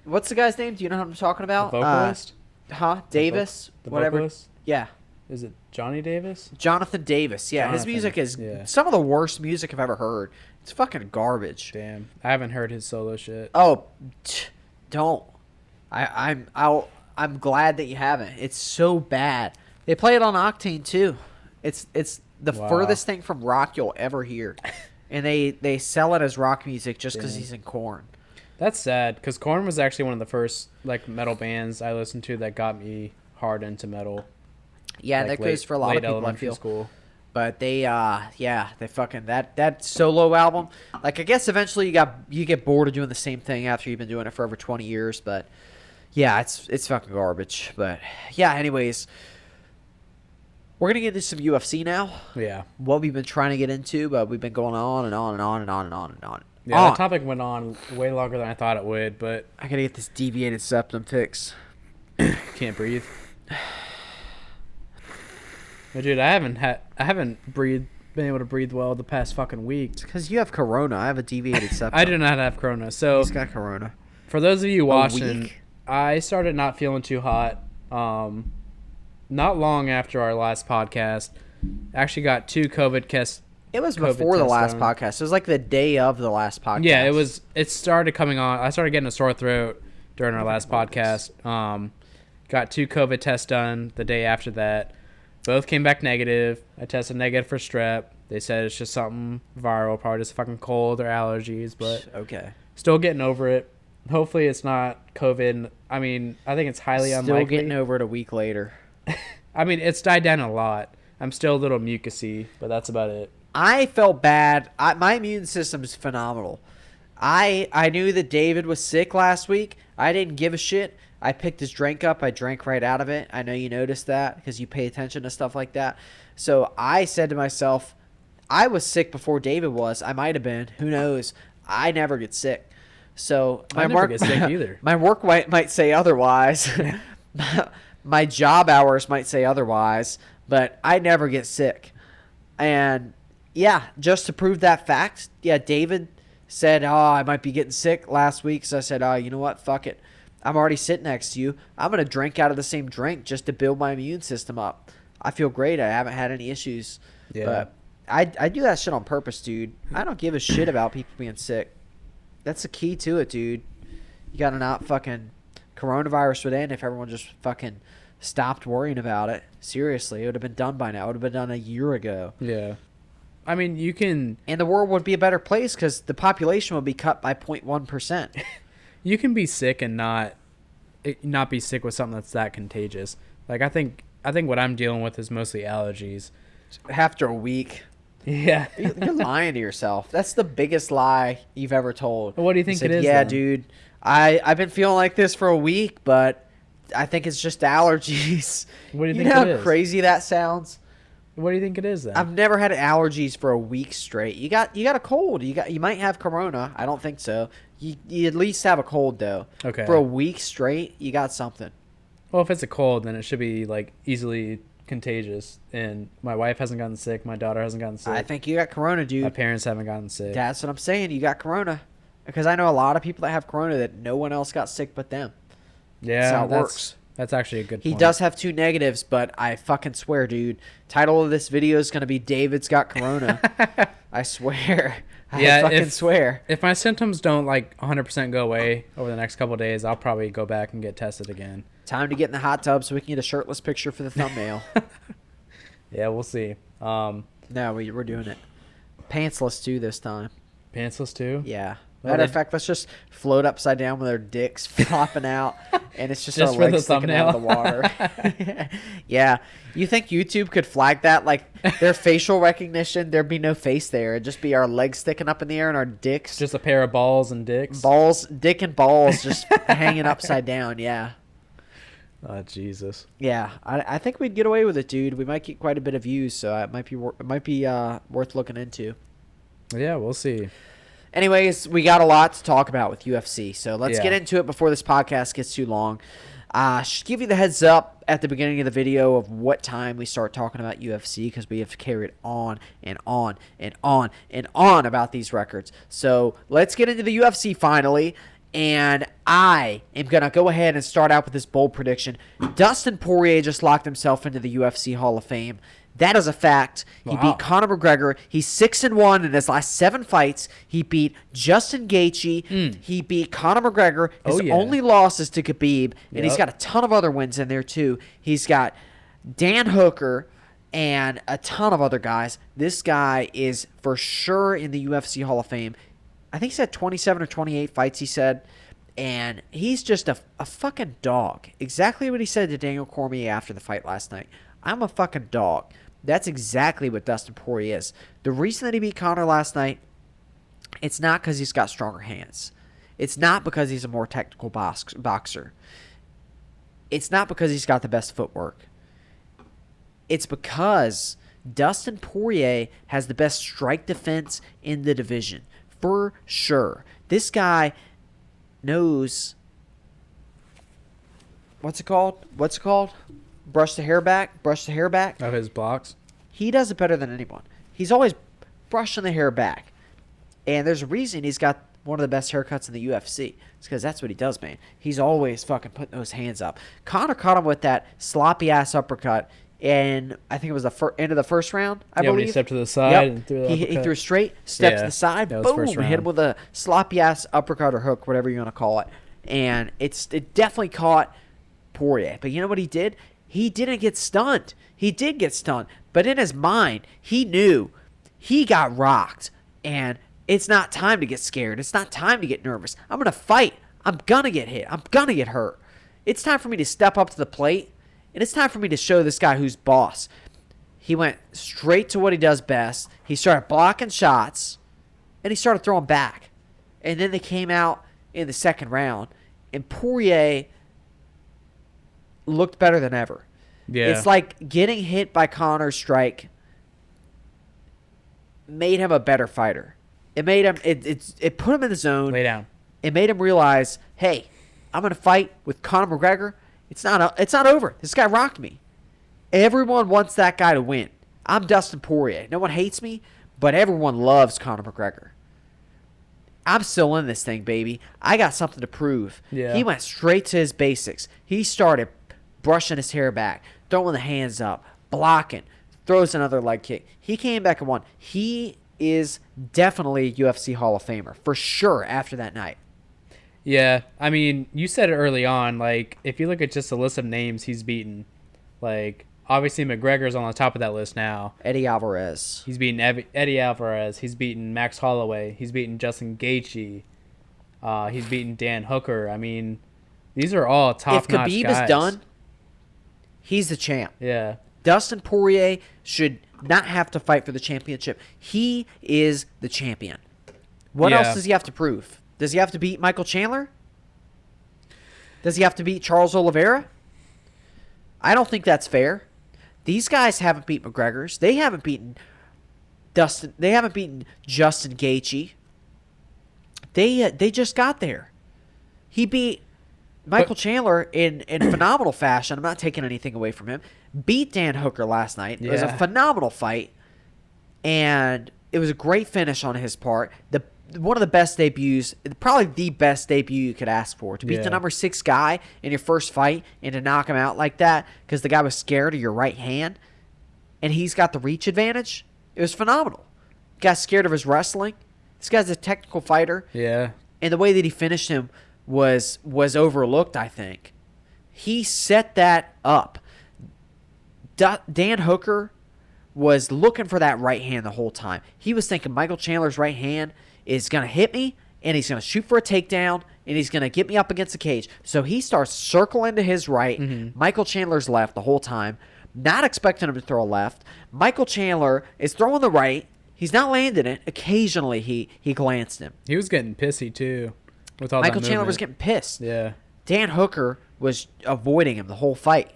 What's the guy's name? Do you know what I'm talking about? The vocalist? Davis? The whatever. vocalist? Yeah. Is it Johnny Davis? Jonathan Davis. Yeah, his Jonathan, music is yeah. some of the worst music I've ever heard. It's fucking garbage. Damn. I haven't heard his solo shit. Oh, don't. I'm glad that you haven't. It's so bad. They play it on Octane too. It's the furthest thing from rock you'll ever hear. And they sell it as rock music just because he's in Korn. That's sad, because Korn was actually one of the first like metal bands I listened to that got me hard into metal. Yeah, like that goes for a lot of people, I elementary feel. school. But they fucking that solo album. Like, I guess eventually you get bored of doing the same thing after you've been doing it for over 20 years. But yeah, it's fucking garbage. But yeah, anyways, we're gonna get into some UFC now. Yeah. What we've been trying to get into, but we've been going on and on and on and on and on and on. Yeah, that topic went on way longer than I thought it would, but I gotta get this deviated septum fixed. can't breathe. But dude, I haven't been able to breathe well the past fucking week. Because you have corona. I have a deviated septum. I do not have corona. So He's got corona. for those of you watching, week? I started not feeling too hot. Not long after our last podcast, actually got 2 COVID tests. It was COVID before the test last done. podcast. It was like the day of the last podcast. Yeah, it started coming on. I started getting a sore throat during our last podcast. Got 2 COVID tests done the day after that. Both came back negative. I tested negative for strep. They said it's just something viral, probably just fucking cold or allergies, but Okay. still getting over it. Hopefully it's not COVID. I mean, I think it's highly Still unlikely. getting over it a week later. I mean, it's died down a lot. I'm still a little mucusy, but that's about it. I felt bad. My immune system is phenomenal. I knew that David was sick last week. I didn't give a shit. I picked his drink up. I drank right out of it. I know you noticed that because you pay attention to stuff like that. So I said to myself, I was sick before David was. I might have been. Who knows? I never get sick. So I never get sick either. My work might say otherwise. My job hours might say otherwise, but I never get sick. And yeah, just to prove that fact, yeah, David said, I might be getting sick last week. So I said, you know what? Fuck it. I'm already sitting next to you. I'm going to drink out of the same drink just to build my immune system up. I feel great. I haven't had any issues. Yeah. But I do that shit on purpose, dude. I don't give a shit about people being sick. That's the key to it, dude. You got to not fucking... Coronavirus would end if everyone just fucking stopped worrying about it. Seriously, it would have been done by now. It would have been done a year ago. Yeah. I mean, you can... And the world would be a better place because the population would be cut by 0.1%. You can be sick and not be sick with something that's that contagious. Like I think what I'm dealing with is mostly allergies. After a week. Yeah. You're lying to yourself. That's the biggest lie you've ever told. What do you think said, it is? Yeah, then? dude. I've been feeling like this for a week, but I think it's just allergies. What do you You think know it how is? crazy that sounds? What do you think it is then? I've never had allergies for a week straight. You got a cold. You might have corona. I don't think so. You at least have a cold though. Okay. For a week straight, you got something. Well, if it's a cold, then it should be like easily contagious. And my wife hasn't gotten sick. My daughter hasn't gotten sick. I think you got corona, My dude. parents haven't gotten sick. That's what I'm saying. You got corona. Because I know a lot of people that have corona that no one else got sick but them. Yeah, That's how it works. That's actually a good point. He does have 2 negatives, but I fucking swear, dude. Title of this video is going to be David's got corona. I swear. I fucking swear. If my symptoms don't like 100% go away over the next couple of days, I'll probably go back and get tested again. Time to get in the hot tub so we can get a shirtless picture for the thumbnail. Yeah, we'll see. No, we're doing it. Pantsless too this time. Pantsless too? Yeah. Well, Matter of fact, let's just float upside down with our dicks flopping out, and it's just our for the legs sticking out of the water. Yeah. You think YouTube could flag that? Like, their facial recognition, there'd be no face there. It'd just be our legs sticking up in the air and our dicks. Just a pair of balls and dicks? Dick and balls just hanging upside down, yeah. Oh, Jesus. Yeah, I think we'd get away with it, dude. We might get quite a bit of views, so it might be worth looking into. Yeah, we'll see. Anyways, we got a lot to talk about with UFC, so let's Yeah. get into it before this podcast gets too long. Should give you the heads up at the beginning of the video of what time we start talking about UFC, because we have carried on and on and on and on about these records. So let's get into the UFC finally, and I am going to go ahead and start out with this bold prediction. Dustin Poirier just locked himself into the UFC Hall of Fame. That is a fact. He beat Conor McGregor. He's 6-1 in his last 7 fights. He beat Justin Gaethje. He beat Conor McGregor. His only loss is to Khabib, and he's got a ton of other wins in there too. He's got Dan Hooker and a ton of other guys. This guy is for sure in the UFC Hall of Fame. I think he said 27 or 28 fights, he said. And he's just a fucking dog. Exactly what he said to Daniel Cormier after the fight last night. I'm a fucking dog. That's exactly what Dustin Poirier is. The reason that he beat Conor last night, it's not because he's got stronger hands. It's not because he's a more technical boxer. It's not because he's got the best footwork. It's because Dustin Poirier has the best strike defense in the division. For sure. This guy knows... What's it called? Brush the hair back. Of his blocks? He does it better than anyone. He's always brushing the hair back. And there's a reason he's got one of the best haircuts in the UFC. It's because that's what he does, man. He's always fucking putting those hands up. Conor caught him with that sloppy-ass uppercut, and I think it was the end of the first round, I believe. When he stepped to the side and threw the uppercut. He threw straight, stepped to the side, that was boom, first hit him round. with a sloppy-ass uppercut or hook, whatever you want to call it. And it definitely caught Poirier. But you know what he did? He didn't get stunned. He did get stunned. But in his mind, he knew he got rocked. And it's not time to get scared. It's not time to get nervous. I'm going to fight. I'm going to get hit. I'm going to get hurt. It's time for me to step up to the plate. And it's time for me to show this guy who's boss. He went straight to what he does best. He started blocking shots. And he started throwing back. And then they came out in the second round. And Poirier looked better than ever. Yeah. It's like getting hit by Conor's strike made him a better fighter. It made him it put him in the zone. Lay down. It made him realize, hey, I'm gonna fight with Conor McGregor. It's not over. This guy rocked me. Everyone wants that guy to win. I'm Dustin Poirier. No one hates me, but everyone loves Conor McGregor. I'm still in this thing, baby. I got something to prove. Yeah. He went straight to his basics. He started brushing his hair back, throwing the hands up, blocking, throws another leg kick. He came back and won. He is definitely a UFC Hall of Famer, for sure, after that night. Yeah, I mean, you said it early on. Like, if you look at just the list of names he's beaten, like, obviously McGregor's on the top of that list now. Eddie Alvarez. He's beaten Eddie Alvarez. He's beaten Max Holloway. He's beaten Justin Gaethje. He's beaten Dan Hooker. I mean, these are all top-notch guys. If Khabib is done, he's the champ. Yeah. Dustin Poirier should not have to fight for the championship. He is the champion. What else does he have to prove? Does he have to beat Michael Chandler? Does he have to beat Charles Oliveira? I don't think that's fair. These guys haven't beat McGregor's. They haven't beaten Dustin. They haven't beaten Justin Gaethje. They just got there. He beat Michael Chandler in phenomenal fashion. I'm not taking anything away from him. Beat Dan Hooker last night. It was a phenomenal fight, and it was a great finish on his part. One of the best debuts, probably the best debut you could ask for. To beat the number 6 guy in your first fight and to knock him out like that because the guy was scared of your right hand and he's got the reach advantage. It was phenomenal. Got scared of his wrestling. This guy's a technical fighter. Yeah. And the way that he finished him was overlooked, I think. He set that up. Dan Hooker was looking for that right hand the whole time. He was thinking Michael Chandler's right hand is going to hit me, and he's going to shoot for a takedown, and he's going to get me up against the cage. So he starts circling to his right, Michael Chandler's left the whole time, not expecting him to throw a left. Michael Chandler is throwing the right. He's not landing it. Occasionally, he glanced him. He was getting pissy, too, with all Michael that Chandler was movement. getting pissed. Yeah. Dan Hooker was avoiding him the whole fight.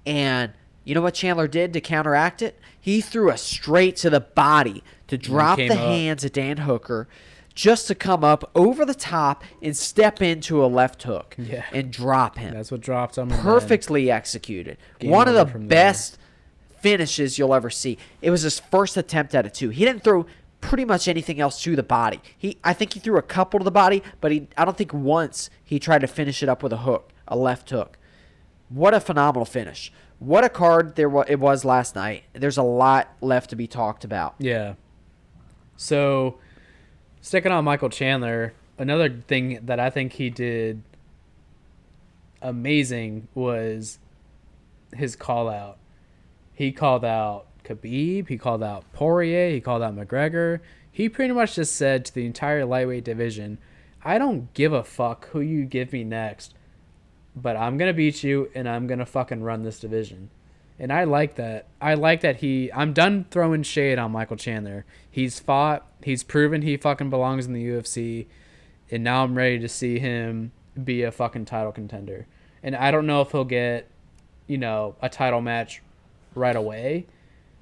And you know what Chandler did to counteract it? He threw a straight to the body to drop the hands of Dan Hooker just to come up over the top and step into a left hook and drop him. That's what dropped him. Perfectly executed. One of the best finishes you'll ever see. It was his first attempt at it, too. He didn't throw pretty much anything else to the body. I think he threw a couple to the body, but I don't think once he tried to finish it up with a hook, a left hook. What a phenomenal finish. What a card it was last night. There's a lot left to be talked about. Yeah. So, sticking on Michael Chandler, another thing that I think he did amazing was his call-out. He called out Khabib. He called out Poirier. He called out McGregor. He pretty much just said to the entire lightweight division, I don't give a fuck who you give me next, but I'm going to beat you, and I'm going to fucking run this division. And I like that. I'm done throwing shade on Michael Chandler. He's fought. He's proven he fucking belongs in the UFC. And now I'm ready to see him be a fucking title contender. And I don't know if he'll get, a title match right away.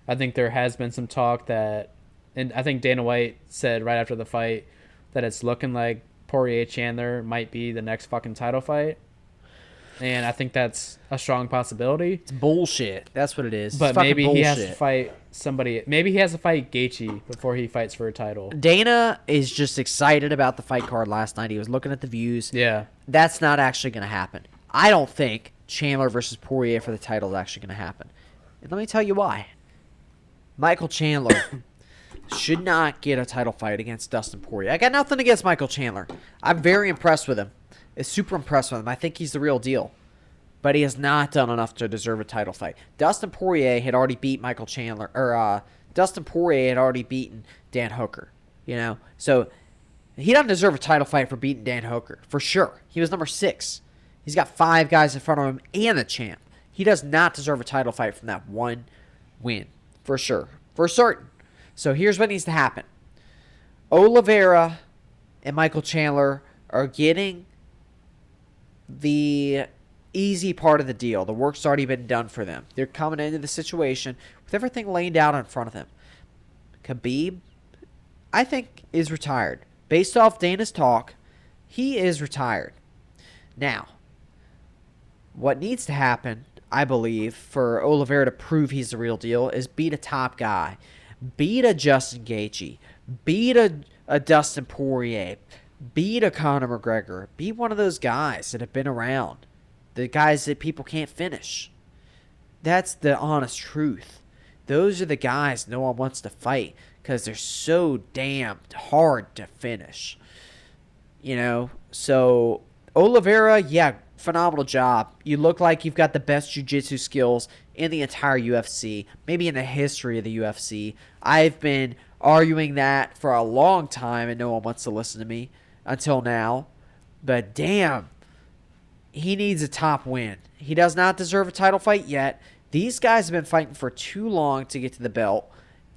I think there has been some talk that, and I think Dana White said right after the fight that it's looking like Poirier Chandler might be the next fucking title fight. And I think that's a strong possibility. It's bullshit. That's what it is. But maybe he has to fight somebody. Maybe he has to fight Gaethje before he fights for a title. Dana is just excited about the fight card last night. He was looking at the views. Yeah. That's not actually going to happen. I don't think Chandler versus Poirier for the title is actually going to happen. And let me tell you why. Michael Chandler should not get a title fight against Dustin Poirier. I got nothing against Michael Chandler. I'm very impressed with him. Super impressed with him. I think he's the real deal. But he has not done enough to deserve a title fight. Dustin Poirier had already beat Michael Chandler. Dustin Poirier had already beaten Dan Hooker. So he doesn't deserve a title fight for beating Dan Hooker. For sure. He was number 6. He's got 5 guys in front of him and the champ. He does not deserve a title fight from that one win. For sure. For certain. So here's what needs to happen. Oliveira and Michael Chandler are getting the easy part of the deal. The work's already been done for them. They're coming into the situation with everything laid out in front of them. Khabib, I think, is retired. Based off Dana's talk, he is retired. Now, what needs to happen, I believe, for Oliveira to prove he's the real deal is beat a top guy. Beat a Justin Gaethje. Beat a Dustin Poirier. Beat a Conor McGregor. Beat one of those guys that have been around. The guys that people can't finish. That's the honest truth. Those are the guys no one wants to fight because they're so damn hard to finish. So Oliveira, phenomenal job. You look like you've got the best jiu-jitsu skills in the entire UFC, maybe in the history of the UFC. I've been arguing that for a long time and no one wants to listen to me until now. But damn, he needs a top win. He does not deserve a title fight yet. These guys have been fighting for too long to get to the belt,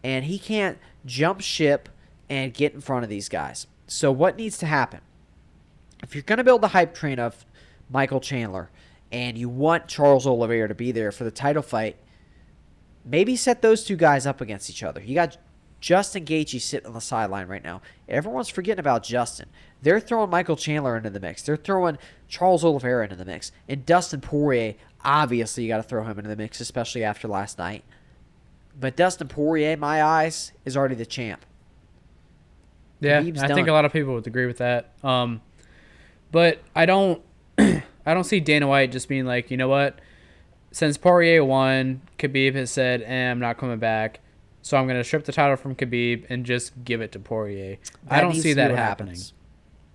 and he can't jump ship and get in front of these guys. So what needs to happen? If you're going to build the hype train of Michael Chandler and you want Charles Oliveira to be there for the title fight, maybe set those two guys up against each other. You got Justin Gaethje sitting on the sideline right now. Everyone's forgetting about Justin. They're throwing Michael Chandler into the mix. They're throwing Charles Oliveira into the mix. And Dustin Poirier, obviously you got to throw him into the mix, especially after last night. But Dustin Poirier, in my eyes, is already the champ. Yeah, Khabib's I done. think a lot of people would agree with that. But I don't I don't see Dana White just being like, you know what? Since Poirier won, Khabib has said, I'm not coming back. So I'm going to strip the title from Khabib and just give it to Poirier. I don't see that happening.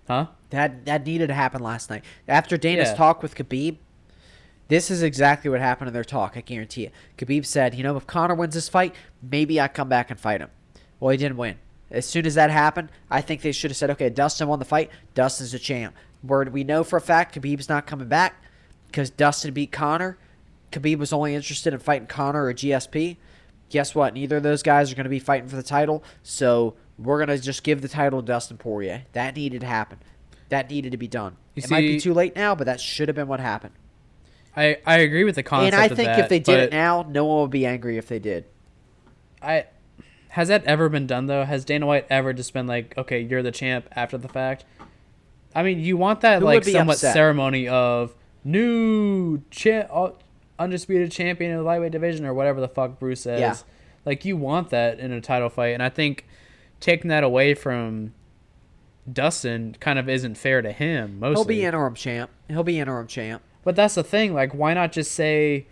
Huh? That needed to happen last night. After Dana's talk with Khabib, this is exactly what happened in their talk, I guarantee you. Khabib said, if Conor wins this fight, maybe I come back and fight him. Well, he didn't win. As soon as that happened, I think they should have said, okay, Dustin won the fight. Dustin's the champ. Where we know for a fact Khabib's not coming back because Dustin beat Conor. Khabib was only interested in fighting Conor or GSP. Guess what? Neither of those guys are going to be fighting for the title, so we're going to just give the title to Dustin Poirier. That needed to happen. That needed to be done. It might be too late now, but that should have been what happened. I agree with the concept of that. And I think if they did it now, no one would be angry if they did. Has that ever been done, though? Has Dana White ever just been like, okay, you're the champ after the fact? I mean, you want that somewhat upset? Ceremony of new undisputed champion in the lightweight division or whatever the fuck Bruce says. Yeah. Like, you want that in a title fight. And I think taking that away from Dustin kind of isn't fair to him, mostly. He'll be interim champ. But that's the thing. Like, why not just say...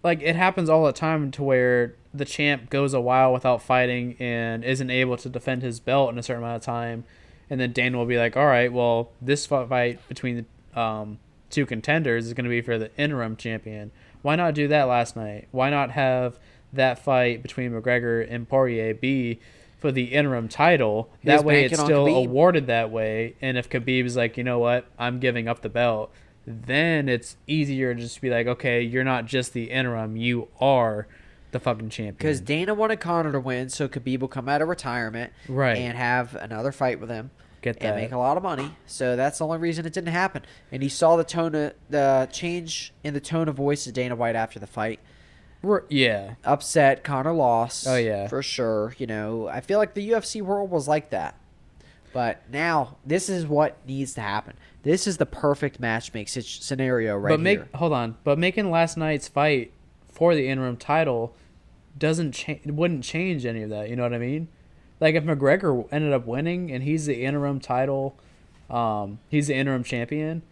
Like, it happens all the time to where the champ goes a while without fighting and isn't able to defend his belt in a certain amount of time. And then Dana will be like, all right, well, this fight between the two contenders is going to be for the interim champion. Why not do that last night? Why not have that fight between McGregor and Poirier be for the interim title? That way it's still awarded that way. And if Khabib is like, you know what, I'm giving up the belt, then it's easier to just be like, okay, you're not just the interim, you are the fucking champion. Because Dana wanted Conor to win, so Khabib will come out of retirement and have another fight with him and make a lot of money. So that's the only reason it didn't happen. And you saw the change in the tone of voice of Dana White after the fight. Yeah. Upset, Conor lost. Oh, yeah. For sure. I feel like the UFC world was like that. But now, this is what needs to happen. This is the perfect matchmaking scenario here. Hold on. But making last night's fight for the interim title wouldn't change any of that. You know what I mean? Like, if McGregor ended up winning and he's the interim title, he's the interim champion,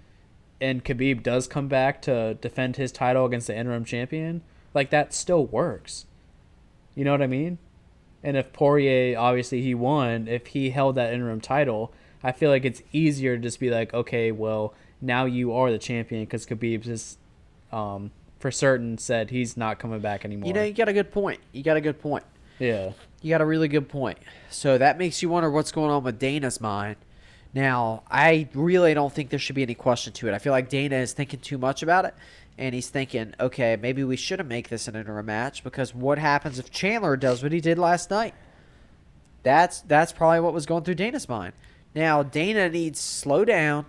and Khabib does come back to defend his title against the interim champion, like, that still works. You know what I mean? And if Poirier, obviously he won, if he held that interim title, I feel like it's easier to just be like, okay, well, now you are the champion because Khabib just, for certain, said he's not coming back anymore. You got a good point. Yeah. You got a really good point. So that makes you wonder what's going on with Dana's mind. Now, I really don't think there should be any question to it. I feel like Dana is thinking too much about it. And he's thinking, okay, maybe we shouldn't make this an interim match because what happens if Chandler does what he did last night? That's probably what was going through Dana's mind. Now, Dana needs to slow down,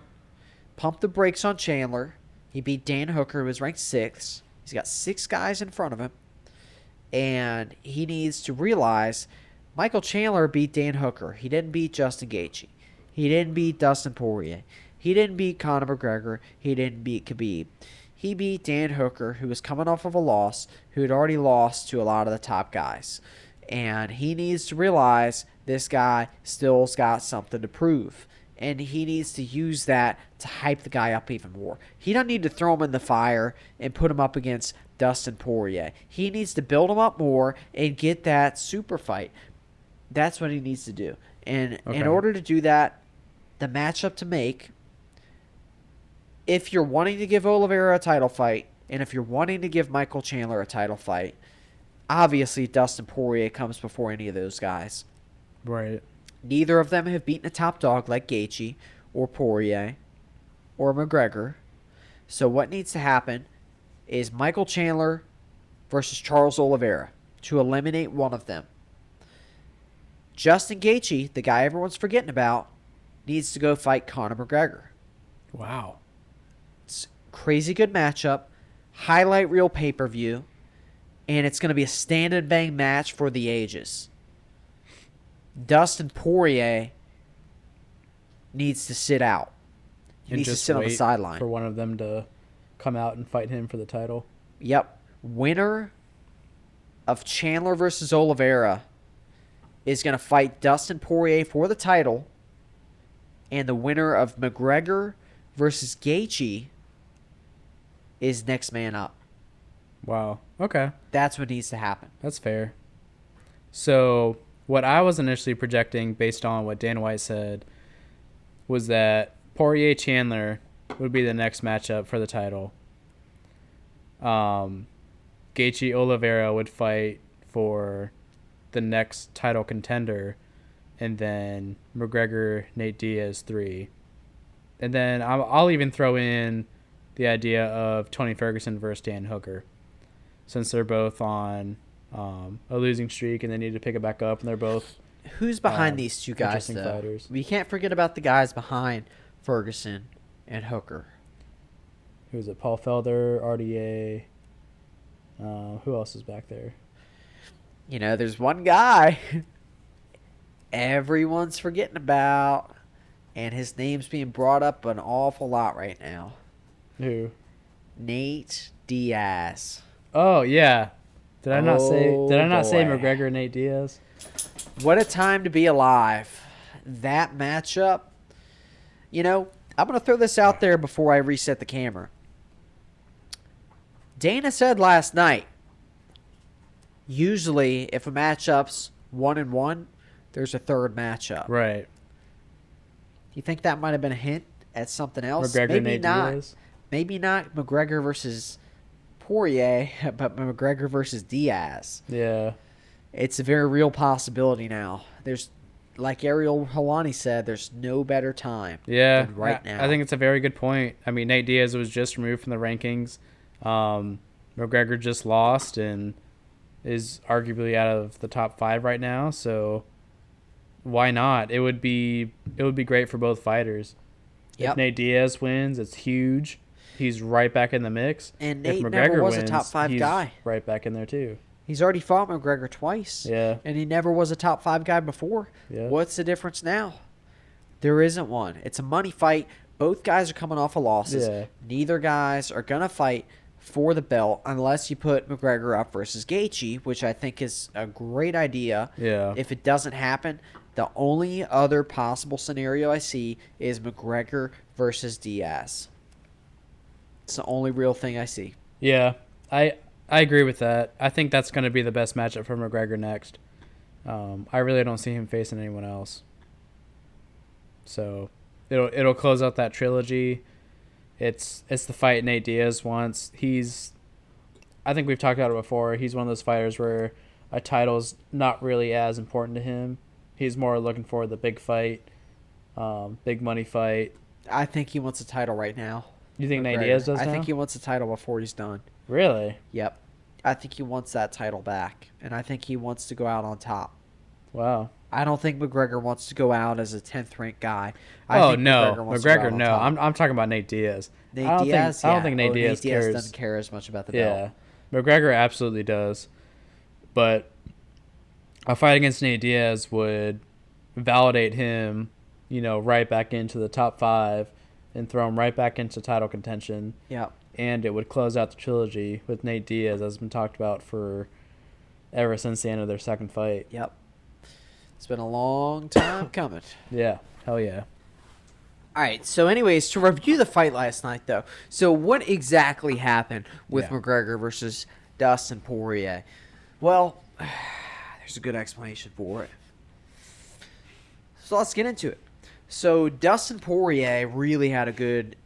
pump the brakes on Chandler. He beat Dan Hooker, who was ranked 6th. He's got 6 guys in front of him. And he needs to realize Michael Chandler beat Dan Hooker. He didn't beat Justin Gaethje. He didn't beat Dustin Poirier. He didn't beat Conor McGregor. He didn't beat Khabib. He beat Dan Hooker, who was coming off of a loss, who had already lost to a lot of the top guys. And he needs to realize this guy still's got something to prove. And he needs to use that to hype the guy up even more. He doesn't need to throw him in the fire and put him up against Dustin Poirier. He needs to build him up more and get that super fight. That's what he needs to do. And in order to do that, the matchup to make, if you're wanting to give Oliveira a title fight, and if you're wanting to give Michael Chandler a title fight, obviously Dustin Poirier comes before any of those guys. Right. Neither of them have beaten a top dog like Gaethje or Poirier or McGregor. So what needs to happen is Michael Chandler versus Charles Oliveira to eliminate one of them. Justin Gaethje, the guy everyone's forgetting about, needs to go fight Conor McGregor. Wow. It's a crazy good matchup, highlight reel pay-per-view, and it's going to be a stand and bang match for the ages. Dustin Poirier needs to sit out. He needs to sit on the sideline. For one of them to come out and fight him for the title. Yep. Winner of Chandler versus Oliveira is going to fight Dustin Poirier for the title. And the winner of McGregor versus Gaethje is next man up. Wow. Okay. That's what needs to happen. That's fair. So what I was initially projecting based on what Dana White said was that Poirier-Chandler would be the next matchup for the title. Gaethje-Oliveira would fight for the next title contender, and then McGregor-Nate Diaz 3. And then I'll even throw in the idea of Tony Ferguson versus Dan Hooker, since they're both on a losing streak and they need to pick it back up, and they're both Who's behind these two guys, though? Fighters. We can't forget about the guys behind Ferguson and Hooker. Who is it? Paul Felder, RDA. Who else is back there? You know, there's one guy everyone's forgetting about, and his name's being brought up an awful lot right now. Who? Nate Diaz. Oh yeah. Did I not say boy. McGregor Nate Diaz? What a time to be alive. That matchup. You know, I'm going to throw this out there before I reset the camera. Dana said last night, usually if a matchup's 1-1, there's a third matchup. Right. You think that might have been a hint at something else? McGregor Maybe Nate not. Diaz? Maybe not McGregor versus Poirier, but McGregor versus Diaz. Yeah. It's a very real possibility now. There's, like Ariel Helwani said, there's no better time than right now. I think it's a very good point. I mean, Nate Diaz was just removed from the rankings. McGregor just lost and is arguably out of the top 5 right now. So why not? It would be great for both fighters. Yep. If Nate Diaz wins, it's huge. He's right back in the mix. And Nate if McGregor never was wins, a top 5 he's guy. Right back in there too. He's already fought McGregor twice. Yeah. And he never was a top 5 guy before. Yeah. What's the difference now? There isn't one. It's a money fight. Both guys are coming off of losses. Yeah. Neither guys are going to fight for the belt unless you put McGregor up versus Gaethje, which I think is a great idea. Yeah. If it doesn't happen, the only other possible scenario I see is McGregor versus Diaz. It's the only real thing I see. Yeah. I agree with that. I think that's going to be the best matchup for McGregor next. I really don't see him facing anyone else. So it'll close out that trilogy. It's the fight Nate Diaz wants. I think we've talked about it before. He's one of those fighters where a title's not really as important to him. He's more looking for the big fight, big money fight. I think he wants a title right now. You think McGregor. Nate Diaz does now? I think he wants a title before he's done. Really? Yep. I think he wants that title back, and I think he wants to go out on top. Wow. I don't think McGregor wants to go out as a 10th ranked guy. No. McGregor No. I'm talking about Nate Diaz. Nate Diaz? I don't think Nate Diaz cares. Doesn't care as much about the belt. Yeah. McGregor absolutely does. But a fight against Nate Diaz would validate him, right back into the top 5 and throw him right back into title contention. Yep. And it would close out the trilogy with Nate Diaz, as has been talked about ever since the end of their second fight. Yep. It's been a long time coming. Yeah. Hell yeah. All right. So, anyways, to review the fight last night, though. So, what exactly happened with McGregor versus Dustin Poirier? Well, there's a good explanation for it. So, let's get into it. So, Dustin Poirier really had a good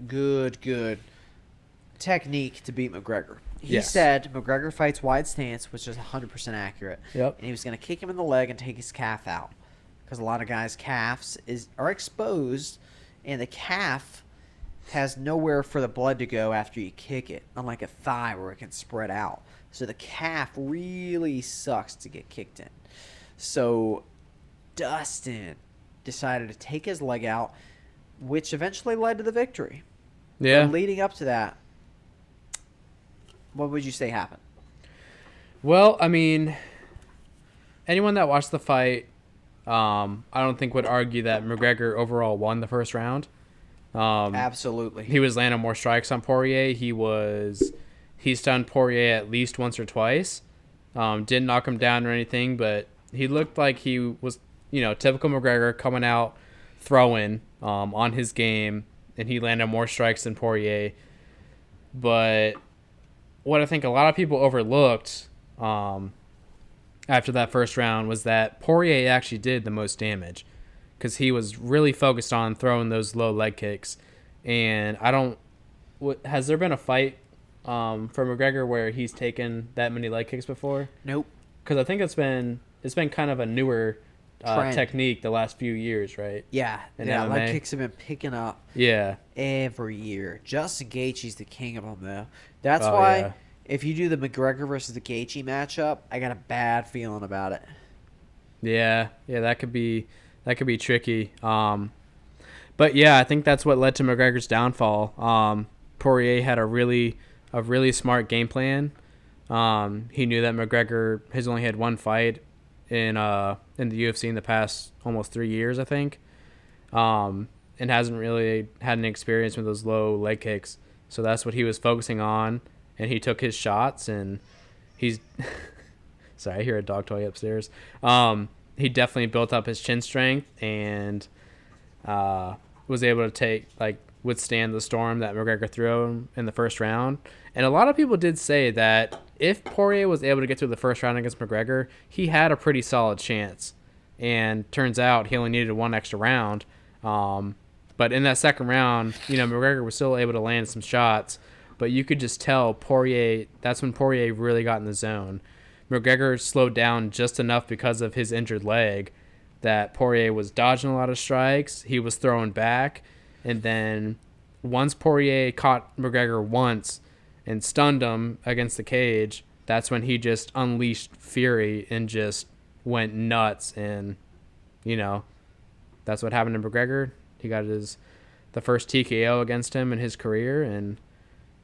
technique to beat McGregor. He said McGregor fights wide stance, which is 100% accurate. Yep. And he was going to kick him in the leg and take his calf out. Because a lot of guys' calves are exposed, and the calf has nowhere for the blood to go after you kick it, unlike a thigh where it can spread out. So the calf really sucks to get kicked in. So Dustin decided to take his leg out, which eventually led to the victory. Yeah. But leading up to that, what would you say happened? Well, I mean, anyone that watched the fight, I don't think would argue that McGregor overall won the first round. Absolutely. He was landing more strikes on Poirier. He stunned Poirier at least once or twice. Didn't knock him down or anything, but he looked like he was, typical McGregor coming out throwing on his game, and he landed more strikes than Poirier. But what I think a lot of people overlooked after that first round was that Poirier actually did the most damage because he was really focused on throwing those low leg kicks. And has there been a fight for McGregor where he's taken that many leg kicks before? Nope. Because I think it's been kind of a newer technique the last few years, right? Yeah, MMA. leg kicks have been picking up. Yeah, every year. Justin Gaethje's the king of them, though. That's why if you do the McGregor versus the Gaethje matchup, I got a bad feeling about it. Yeah, that could be tricky. But yeah, I think that's what led to McGregor's downfall. Poirier had a really smart game plan. He knew that McGregor has only had one fight in the UFC in the past almost 3 years, I think, and hasn't really had an experience with those low leg kicks. So that's what he was focusing on, and he took his shots. And he's sorry, I hear a dog toy upstairs. He definitely built up his chin strength and was able to withstand the storm that McGregor threw him in the first round. And a lot of people did say that if Poirier was able to get through the first round against McGregor, he had a pretty solid chance. And turns out he only needed one extra round. But in that second round, McGregor was still able to land some shots. But you could just tell that's when Poirier really got in the zone. McGregor slowed down just enough because of his injured leg that Poirier was dodging a lot of strikes. He was throwing back. And then once Poirier caught McGregor once and stunned him against the cage, that's when he just unleashed fury and just went nuts. And, that's what happened to McGregor. He got the first TKO against him in his career, and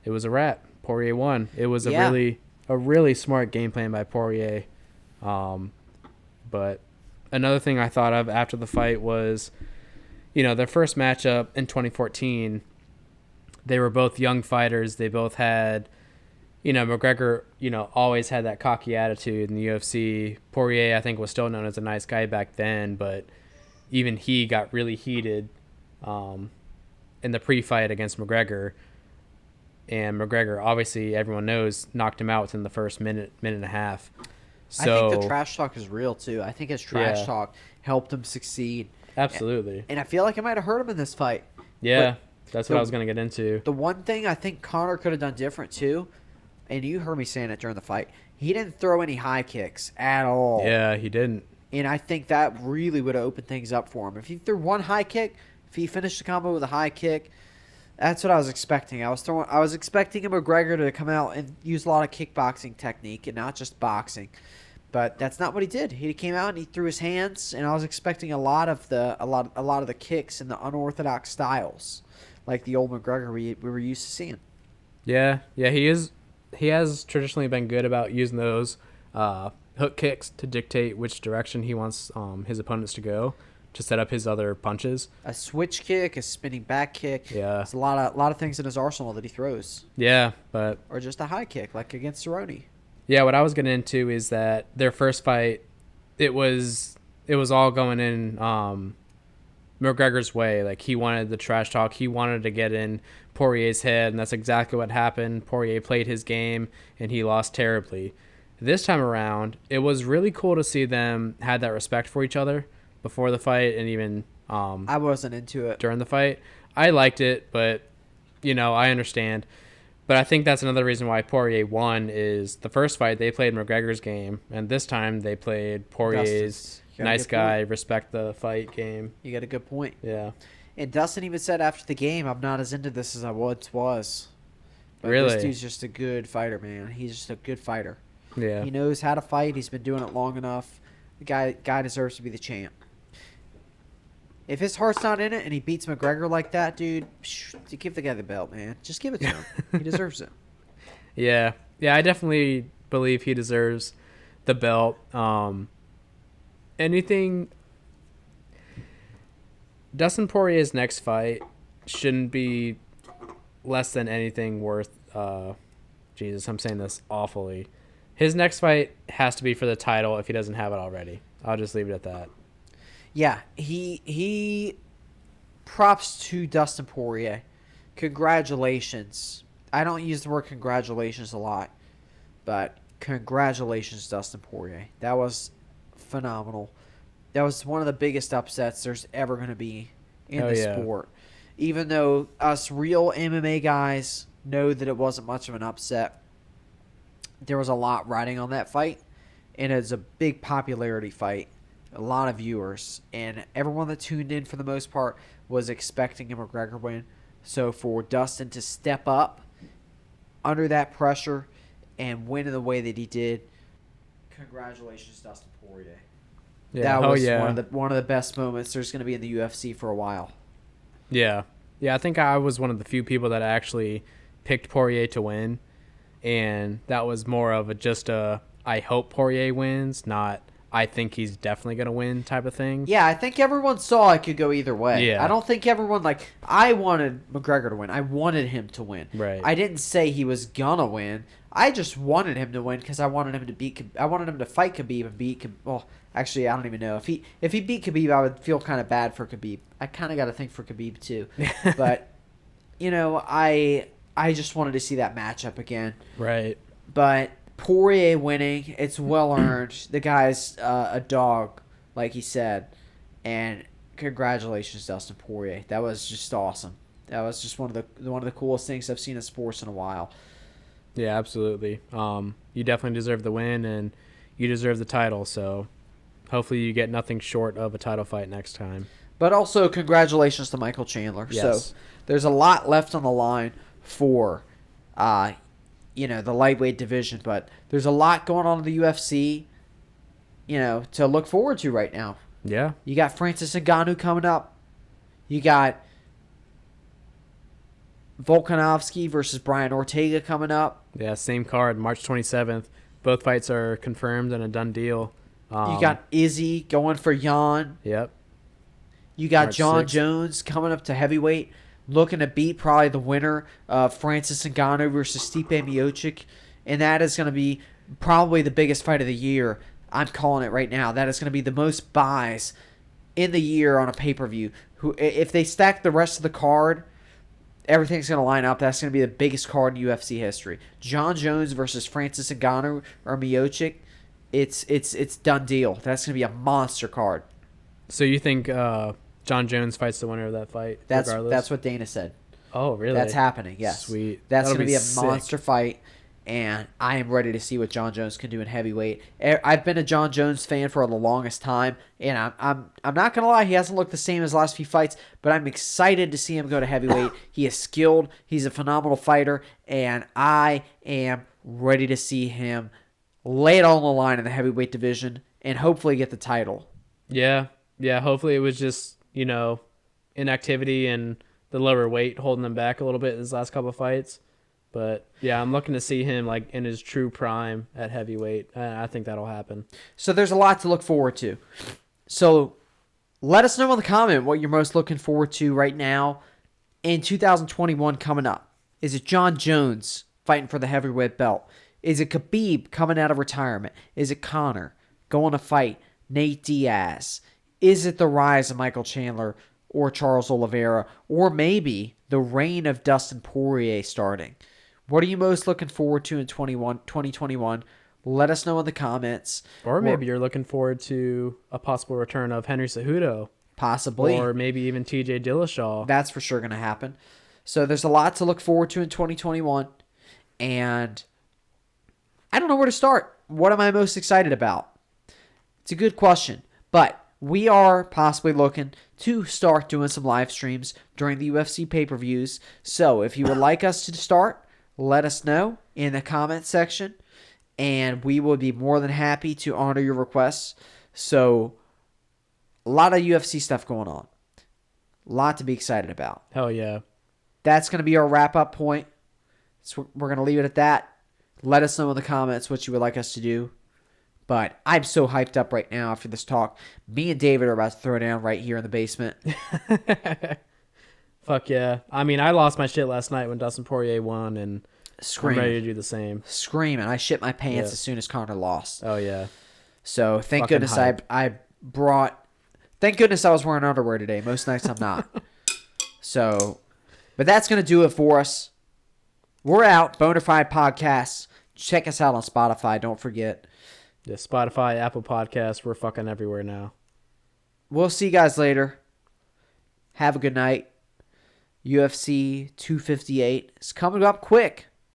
it was a wrap. Poirier won. It was a really smart game plan by Poirier. But another thing I thought of after the fight was, their first matchup in 2014, they were both young fighters. They both had, McGregor, always had that cocky attitude in the UFC. Poirier, I think, was still known as a nice guy back then, but even he got really heated in the pre-fight against McGregor. And McGregor, obviously, everyone knows, knocked him out within the first minute and a half. So, I think the trash talk is real, too. I think his trash talk helped him succeed. Absolutely. And I feel like it might have hurt him in this fight. Yeah, that's what I was going to get into. The one thing I think Conor could have done different, too, and you heard me saying it during the fight, he didn't throw any high kicks at all. Yeah, he didn't. And I think that really would have opened things up for him. If he threw one high kick, if he finished the combo with a high kick, that's what I was expecting. I was expecting McGregor to come out and use a lot of kickboxing technique and not just boxing. But that's not what he did. He came out and he threw his hands, and I was expecting a lot of the kicks in the unorthodox styles, like the old McGregor we were used to seeing. Yeah, he is. He has traditionally been good about using those hook kicks to dictate which direction he wants his opponents to go to set up his other punches. A switch kick, a spinning back kick. Yeah, there's a lot of things in his arsenal that he throws. Yeah, or just a high kick like against Cerrone. Yeah, what I was getting into is that their first fight, it was all going in McGregor's way. Like, he wanted the trash talk. He wanted to get in Poirier's head, and that's exactly what happened. Poirier played his game, and he lost terribly. This time around, it was really cool to see them had that respect for each other before the fight, and even I wasn't into it during the fight. I liked it, but I understand. But I think that's another reason why Poirier won is the first fight they played McGregor's game, and this time they played Poirier's nice guy, respect the fight game. You got a good point. Yeah. And Dustin even said after the game, I'm not as into this as I once was. But Really? this dude's just a good fighter, man. He's just a good fighter. Yeah. He knows how to fight. He's been doing it long enough. The guy deserves to be the champ. If his heart's not in it and he beats McGregor like that, dude, give the guy the belt, man. Just give it to him. He deserves it. Yeah. Yeah, I definitely believe he deserves the belt. Anything... Dustin Poirier's next fight shouldn't be less than anything worth... Jesus, I'm saying this awfully. His next fight has to be for the title if he doesn't have it already. I'll just leave it at that. Yeah, he props to Dustin Poirier. Congratulations. I don't use the word congratulations a lot, but congratulations, Dustin Poirier. That was phenomenal. That was one of the biggest upsets there's ever going to be in the sport. Even though us real MMA guys know that it wasn't much of an upset, there was a lot riding on that fight, and it's a big popularity fight. A lot of viewers, and everyone that tuned in for the most part was expecting a McGregor win. So for Dustin to step up under that pressure and win in the way that he did, congratulations, Dustin Poirier. Yeah, that was one of the best moments there's going to be in the UFC for a while. Yeah. Yeah, I think I was one of the few people that actually picked Poirier to win, and that was more of I hope Poirier wins, not I think he's definitely going to win type of thing. Yeah, I think everyone saw it could go either way. Yeah. I don't think everyone, I wanted McGregor to win. I wanted him to win. Right. I didn't say he was going to win. I just wanted him to win because I wanted him to fight Khabib and beat Khabib. Well, actually, I don't even know. If he beat Khabib, I would feel kind of bad for Khabib. I kind of got to think for Khabib too. But, I just wanted to see that matchup again. Right. But Poirier winning, it's well earned. The guy's a dog, like he said. And congratulations, Dustin Poirier. That was just awesome. That was just one of the coolest things I've seen in sports in a while. Yeah, absolutely. You definitely deserve the win, and you deserve the title. So hopefully you get nothing short of a title fight next time. But also congratulations to Michael Chandler. Yes. So there's a lot left on the line for the lightweight division, but there's a lot going on in the UFC, to look forward to right now. Yeah. You got Francis Ngannou coming up. You got Volkanovski versus Brian Ortega coming up. Yeah, same card, March 27th. Both fights are confirmed and a done deal. You got Izzy going for Jan. Yep. You got March John 6th. Jones coming up to heavyweight, looking to beat probably the winner of Francis Ngannou versus Stipe Miocic, and that is going to be probably the biggest fight of the year. I'm calling it right now. That is going to be the most buys in the year on a pay-per-view. If they stack the rest of the card, everything's going to line up. That's going to be the biggest card in UFC history. John Jones versus Francis Ngannou or Miocic, it's done deal. That's going to be a monster card. So you think John Jones fights the winner of that fight regardless? That's what Dana said. Oh, really? That's happening, yes. Sweet. That's That'll going to be a sick. monster fight, and I am ready to see what John Jones can do in heavyweight. I've been a John Jones fan for the longest time, and I'm not going to lie, he hasn't looked the same as the last few fights, but I'm excited to see him go to heavyweight. He is skilled, he's a phenomenal fighter, and I am ready to see him lay it all on the line in the heavyweight division and hopefully get the title. Yeah. Yeah, hopefully it was just, inactivity and the lower weight holding him back a little bit in his last couple of fights. But, yeah, I'm looking to see him in his true prime at heavyweight. I think that'll happen. So there's a lot to look forward to. So let us know in the comment what you're most looking forward to right now in 2021 coming up. Is it John Jones fighting for the heavyweight belt? Is it Khabib coming out of retirement? Is it Conor going to fight Nate Diaz? Is it the rise of Michael Chandler or Charles Oliveira? Or maybe the reign of Dustin Poirier starting? What are you most looking forward to in 2021? Let us know in the comments. Or maybe you're looking forward to a possible return of Henry Cejudo. Possibly. Or maybe even TJ Dillashaw. That's for sure going to happen. So there's a lot to look forward to in 2021. And I don't know where to start. What am I most excited about? It's a good question. But we are possibly looking to start doing some live streams during the UFC pay-per-views. So if you would like us to start, let us know in the comment section, and we will be more than happy to honor your requests. So a lot of UFC stuff going on. A lot to be excited about. Hell yeah. That's going to be our wrap-up point. So we're going to leave it at that. Let us know in the comments what you would like us to do. But I'm so hyped up right now after this talk. Me and David are about to throw down right here in the basement. Fuck yeah. I mean, I lost my shit last night when Dustin Poirier won, and Screaming. I'm ready to do the same. Screaming. I shit my pants as soon as Connor lost. Oh, yeah. So thank Fucking goodness hype. I brought... Thank goodness I was wearing underwear today. Most nights I'm not. So, but that's going to do it for us. We're out. BonderFide Podcasts. Check us out on Spotify. Don't forget. Yeah, Spotify, Apple Podcasts, we're fucking everywhere now. We'll see you guys later. Have a good night. UFC 258 is coming up quick.